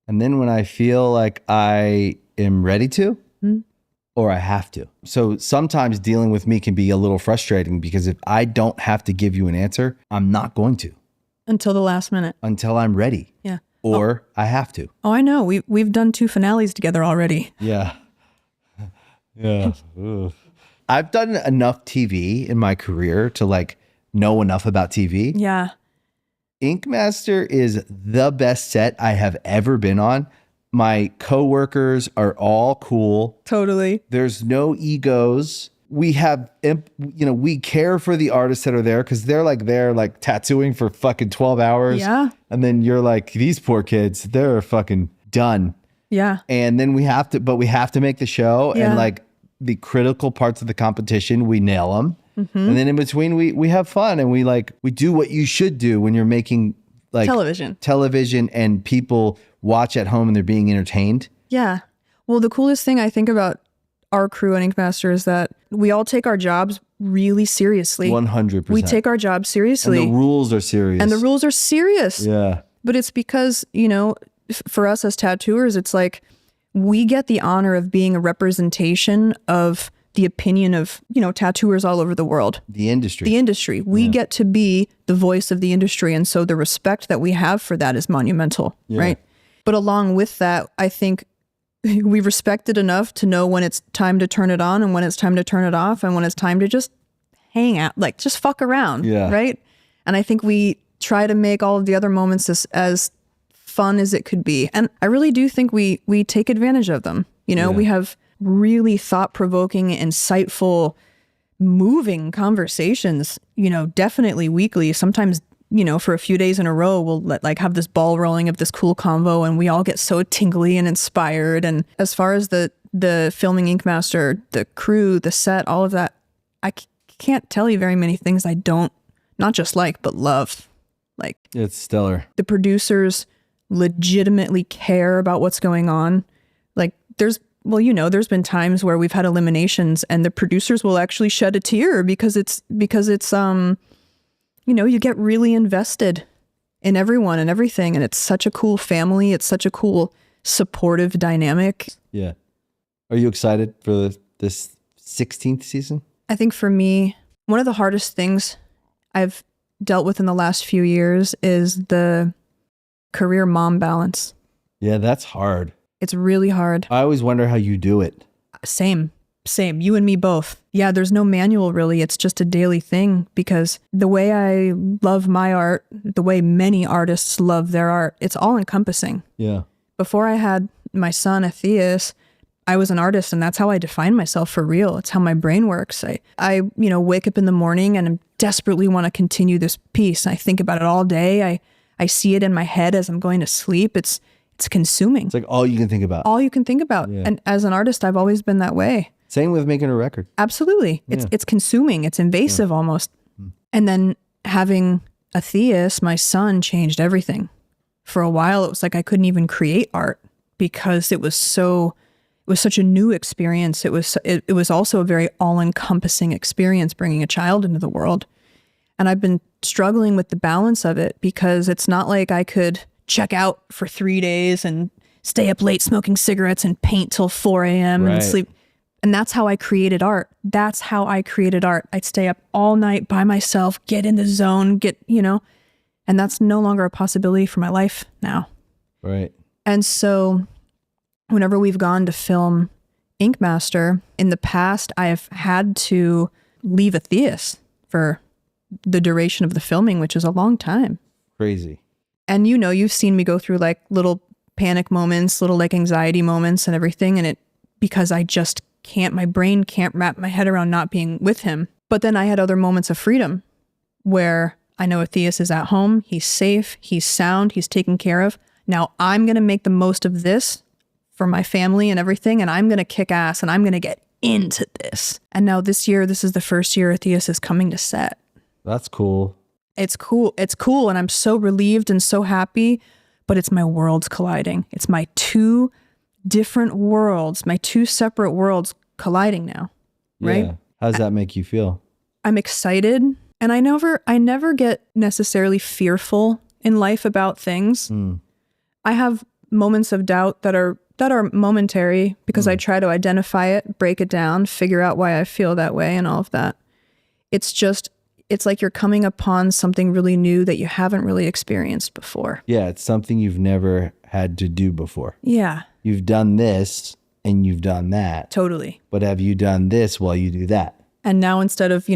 Speaker 1: And then when I feel like I am ready to, or I have to. So sometimes dealing with me can be a little frustrating because if I don't have to give you an answer, I'm not going to.
Speaker 2: Until the last minute.
Speaker 1: Until I'm ready.
Speaker 2: Yeah.
Speaker 1: Or I have to.
Speaker 2: Oh, I know. We've done 2 finales together already.
Speaker 1: Yeah. Yeah. I've done enough TV in my career to like know enough about TV.
Speaker 2: Yeah.
Speaker 1: Ink Master is the best set I have ever been on. My coworkers are all cool.
Speaker 2: Totally.
Speaker 1: There's no egos. We have, we care for the artists that are there because they're like tattooing for fucking 12 hours.
Speaker 2: Yeah.
Speaker 1: And then you're like, these poor kids, they're fucking done.
Speaker 2: Yeah.
Speaker 1: And then we have to make the show
Speaker 2: Yeah.
Speaker 1: and like the critical parts of the competition, we nail them. And then in between we have fun and we do what you should do when you're making like television and people watch at home and they're being entertained.
Speaker 2: Yeah. Well, the coolest thing I think about our crew at Ink Master is that we all take our jobs really seriously.
Speaker 1: 100%.
Speaker 2: We take our jobs seriously.
Speaker 1: And the rules are serious.
Speaker 2: And the rules are serious.
Speaker 1: Yeah.
Speaker 2: But it's because, for us as tattooers, it's like we get the honor of being a representation of the opinion of, tattooers all over the world.
Speaker 1: The industry.
Speaker 2: The industry. We get to be the voice of the industry. And so the respect that we have for that is monumental, right? But along with that, I think we respect it enough to know when it's time to turn it on and when it's time to turn it off and when it's time to just hang out, like just fuck around, right? And I think we try to make all of the other moments as fun as it could be. And I really do think we take advantage of them. We have really thought-provoking, insightful, moving conversations, definitely weekly. Sometimes, for a few days in a row, we'll have this ball rolling of this cool convo and we all get so tingly and inspired. And as far as the filming Ink Master, the crew, the set, all of that, I can't tell you very many things I don't, not just like, but love. Like,
Speaker 1: it's stellar.
Speaker 2: The producers legitimately care about what's going on. Like there's been times where we've had eliminations and the producers will actually shed a tear because it's you get really invested in everyone and everything. And it's such a cool family. It's such a cool supportive dynamic.
Speaker 1: Yeah. Are you excited for this 16th season?
Speaker 2: I think for me, one of the hardest things I've dealt with in the last few years is the career mom balance.
Speaker 1: Yeah, that's hard.
Speaker 2: It's really hard.
Speaker 1: I always wonder how you do it.
Speaker 2: Same. You and me both. Yeah, there's no manual really. It's just a daily thing because the way I love my art, the way many artists love their art, it's all encompassing.
Speaker 1: Yeah.
Speaker 2: Before I had my son, Atheus, I was an artist and that's how I define myself for real. It's how my brain works. I wake up in the morning and I desperately want to continue this piece. I think about it all day. I see it in my head as I'm going to sleep. It's consuming.
Speaker 1: It's like all you can think about.
Speaker 2: All you can think about. Yeah. And as an artist, I've always been that way.
Speaker 1: Same with making a record.
Speaker 2: Absolutely. It's consuming. It's invasive almost. And then having Atheus, my son, changed everything. For a while, it was like I couldn't even create art because it was such a new experience. It was also a very all-encompassing experience bringing a child into the world. And I've been struggling with the balance of it because it's not like I could check out for 3 days and stay up late smoking cigarettes and paint till 4 a.m. and sleep. And that's how I created art. I'd stay up all night by myself, get in the zone, and that's no longer a possibility for my life now.
Speaker 1: Right.
Speaker 2: And so whenever we've gone to film Ink Master, in the past, I have had to leave Atheus for the duration of the filming, which is a long time.
Speaker 1: Crazy.
Speaker 2: And you've seen me go through like little panic moments, little like anxiety moments and everything. And because I just my brain can't wrap my head around not being with him. But then I had other moments of freedom where I know Atheus is at home. He's safe. He's sound. He's taken care of. Now I'm going to make the most of this for my family and everything. And I'm going to kick ass and I'm going to get into this. And now this year, this is the first year Atheus is coming to set.
Speaker 1: That's cool.
Speaker 2: It's cool. It's cool. And I'm so relieved and so happy, but it's my worlds colliding. It's my two different worlds, my two separate worlds colliding now. Right?
Speaker 1: Yeah. How does that make you feel?
Speaker 2: I'm excited. And I never get necessarily fearful in life about things. I have moments of doubt that are momentary because I try to identify it, break it down, figure out why I feel that way and all of that. It's like you're coming upon something really new that you haven't really experienced before.
Speaker 1: Yeah, it's something you've never had to do before.
Speaker 2: Yeah.
Speaker 1: You've done this and you've done that.
Speaker 2: Totally.
Speaker 1: But have you done this while you do that?
Speaker 2: And now instead of,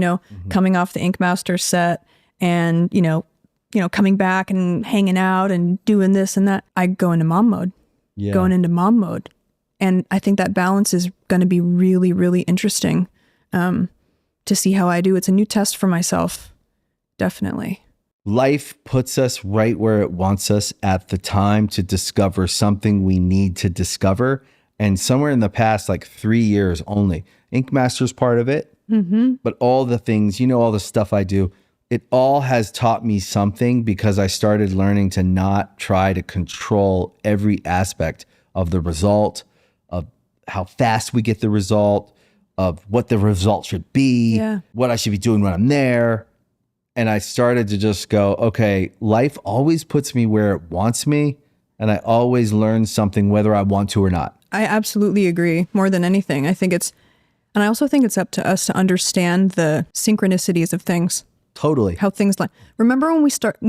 Speaker 2: coming off the Ink Master set and, coming back and hanging out and doing this and that, I go into mom mode.
Speaker 1: Yeah.
Speaker 2: Going into mom mode. And I think that balance is going to be really, really interesting to see how I do. It's a new test for myself. Definitely.
Speaker 1: Life puts us right where it wants us at the time to discover something we need to discover. And somewhere in the past, like 3 years only, Ink Master's part of it. Mm-hmm. But all the things, all the stuff I do, it all has taught me something because I started learning to not try to control every aspect of the result, of how fast we get the result, of what the result should be, what I should be doing when I'm there. And I started to just go, okay, life always puts me where it wants me. and I always learn something whether I want to or not.
Speaker 2: I absolutely agree. More than anything, I think and I also think it's up to us to understand the synchronicities of things.
Speaker 1: Totally.
Speaker 2: How things like, remember when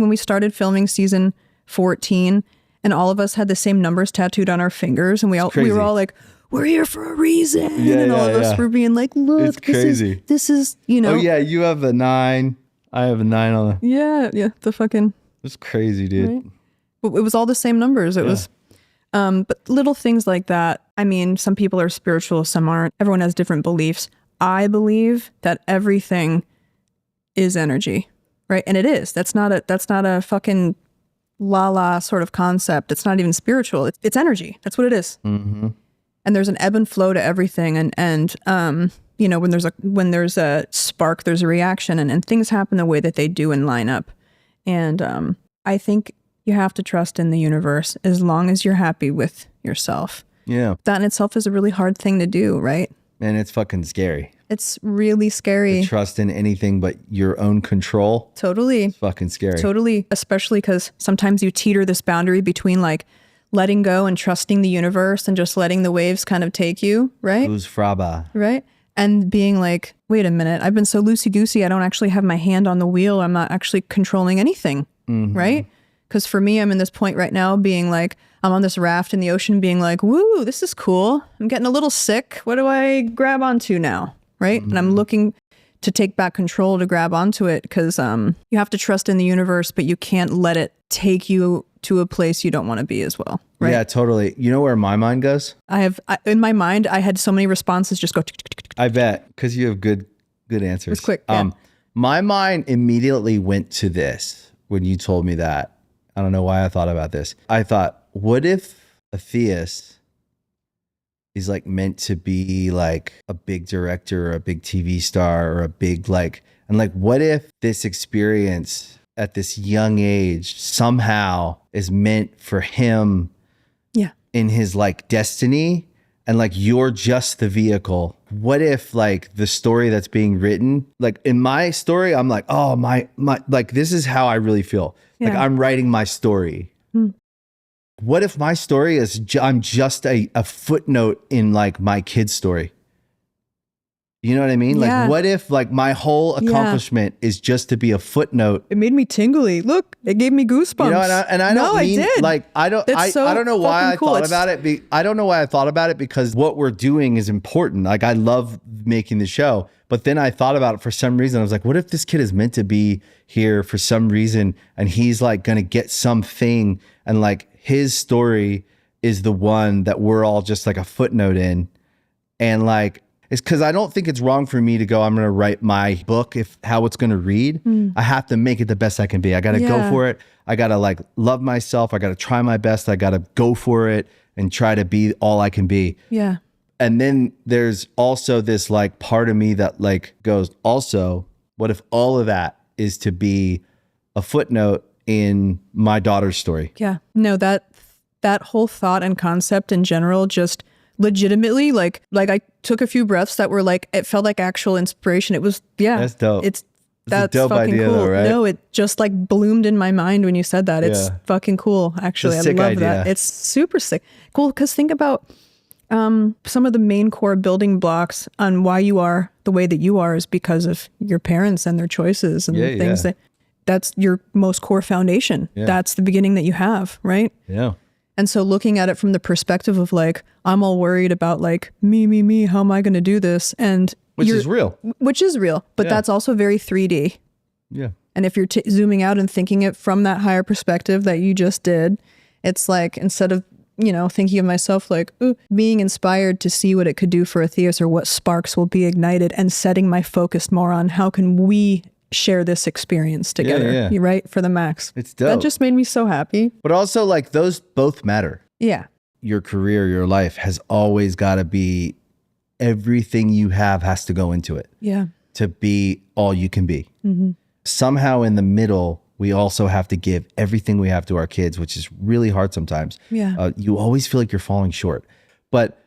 Speaker 2: we started filming season 14 and all of us had the same numbers tattooed on our fingers and we were all like, we're here for a reason. And all of us were being like, look,
Speaker 1: it's crazy.
Speaker 2: This is, you know.
Speaker 1: Oh yeah, you have a 9. I have a 9 on the.
Speaker 2: Yeah, the fucking.
Speaker 1: It's crazy, dude.
Speaker 2: Right? But it was all the same numbers. It was, but little things like that. I mean, some people are spiritual, some aren't. Everyone has different beliefs. I believe that everything is energy, right? And it is. That's not a fucking la sort of concept. It's not even spiritual. It's energy. That's what it is.
Speaker 1: Mm-hmm.
Speaker 2: And there's an ebb and flow to everything. And you know, when there's a spark, there's a reaction, and things happen the way that they do and line up. And I think you have to trust in the universe as long as you're happy with yourself.
Speaker 1: Yeah.
Speaker 2: That in itself is a really hard thing to do, right?
Speaker 1: And it's fucking scary.
Speaker 2: It's really scary.
Speaker 1: To trust in anything but your own control.
Speaker 2: Totally.
Speaker 1: It's fucking scary.
Speaker 2: Totally. Especially because sometimes you teeter this boundary between like letting go and trusting the universe and just letting the waves kind of take you, right?
Speaker 1: Who's fraba?
Speaker 2: Right. And being like, wait a minute, I've been so loosey-goosey, I don't actually have my hand on the wheel. I'm not actually controlling anything, right? Because for me, I'm in this point right now being like, I'm on this raft in the ocean being like, woo, this is cool. I'm getting a little sick. What do I grab onto now, right? And I'm looking to take back control to grab onto it because you have to trust in the universe, but you can't let it take you to a place you don't want to be as well, right?
Speaker 1: Yeah, totally. You know where my mind goes?
Speaker 2: In my mind, I had so many responses just go.
Speaker 1: I bet, because you have good answers.
Speaker 2: It's quick. Yeah.
Speaker 1: My mind immediately went to this when you told me that. I don't know why I thought about this. I thought, what if a theist is like meant to be like a big director or a big TV star or a big and what if this experience at this young age somehow is meant for him in his like destiny and like you're just the vehicle? What if like the story that's being written, like in my story, I'm like, oh my like this is how I really feel. Like I'm writing my story. What if my story is I'm just a footnote in like my kid's story? You know what I mean?
Speaker 2: Yeah.
Speaker 1: Like what if like my whole accomplishment is just to be a footnote?
Speaker 2: It made me tingly. Look, it gave me goosebumps.
Speaker 1: You know, and I don't mean
Speaker 2: I did.
Speaker 1: like I don't know why I thought about it. I don't know why I thought about it because what we're doing is important. Like I love making the show, but then I thought about it for some reason. I was like, what if this kid is meant to be here for some reason and he's like going to get something and like his story is the one that we're all just like a footnote in. And like, it's because I don't think it's wrong for me to go, I'm going to write my book how it's going to read. I have to make it the best I can be. I got to go for it. I got to like love myself. I got to try my best. I got to go for it and try to be all I can be.
Speaker 2: Yeah.
Speaker 1: And then there's also this like part of me that like goes, also, what if all of that is to be a footnote in my daughter's story?
Speaker 2: Yeah. No, that whole thought and concept in general just legitimately like I took a few breaths that were like, it felt like actual inspiration. It was,
Speaker 1: That's dope.
Speaker 2: That's
Speaker 1: a dope
Speaker 2: fucking
Speaker 1: idea
Speaker 2: cool.
Speaker 1: though, right?
Speaker 2: No, it just like bloomed in my mind when you said that. It's fucking cool. Actually, I
Speaker 1: sick
Speaker 2: love
Speaker 1: idea.
Speaker 2: that. It's super sick. Cool. Because think about some of the main core building blocks on why you are the way that you are is because of your parents and their choices and things that's your most core foundation.
Speaker 1: Yeah.
Speaker 2: That's the beginning that you have, right?
Speaker 1: Yeah.
Speaker 2: And so looking at it from the perspective of like, I'm all worried about like me, how am I going to do this? And
Speaker 1: Which is real.
Speaker 2: But that's also very 3D.
Speaker 1: Yeah.
Speaker 2: And if you're zooming out and thinking it from that higher perspective that you just did, it's like, instead of, thinking of myself like being inspired to see what it could do for a theist or what sparks will be ignited and setting my focus more on how can we share this experience together, right? For the max.
Speaker 1: It's dope.
Speaker 2: That just made me so happy.
Speaker 1: But also like those both matter.
Speaker 2: Yeah.
Speaker 1: Your career, your life has always got to be, everything you have has to go into it.
Speaker 2: Yeah.
Speaker 1: To be all you can be. Somehow in the middle, we also have to give everything we have to our kids, which is really hard sometimes.
Speaker 2: Yeah.
Speaker 1: You always feel like you're falling short. But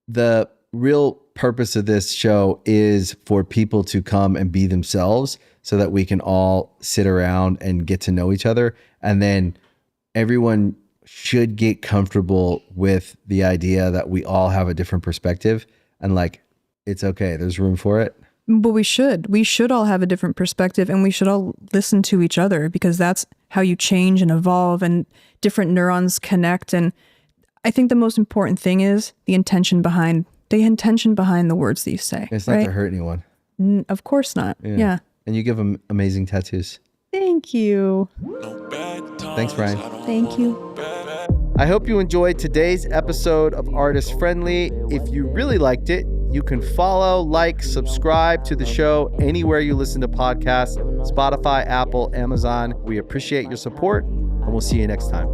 Speaker 1: the real purpose of this show is for people to come and be themselves so that we can all sit around and get to know each other. And then everyone should get comfortable with the idea that we all have a different perspective and like, it's okay. There's room for it.
Speaker 2: But we should all have a different perspective, and we should all listen to each other, because that's how you change and evolve, and different neurons connect. And I think the most important thing is the intention behind the words that you say.
Speaker 1: It's not to hurt anyone.
Speaker 2: Of course not. Yeah.
Speaker 1: And you give them amazing tattoos.
Speaker 2: Thank you.
Speaker 1: Thanks, Brian.
Speaker 2: Thank you.
Speaker 1: I hope you enjoyed today's episode of Artist Friendly. If you really liked it, you can follow, like, subscribe to the show anywhere you listen to podcasts, Spotify, Apple, Amazon. We appreciate your support, and we'll see you next time.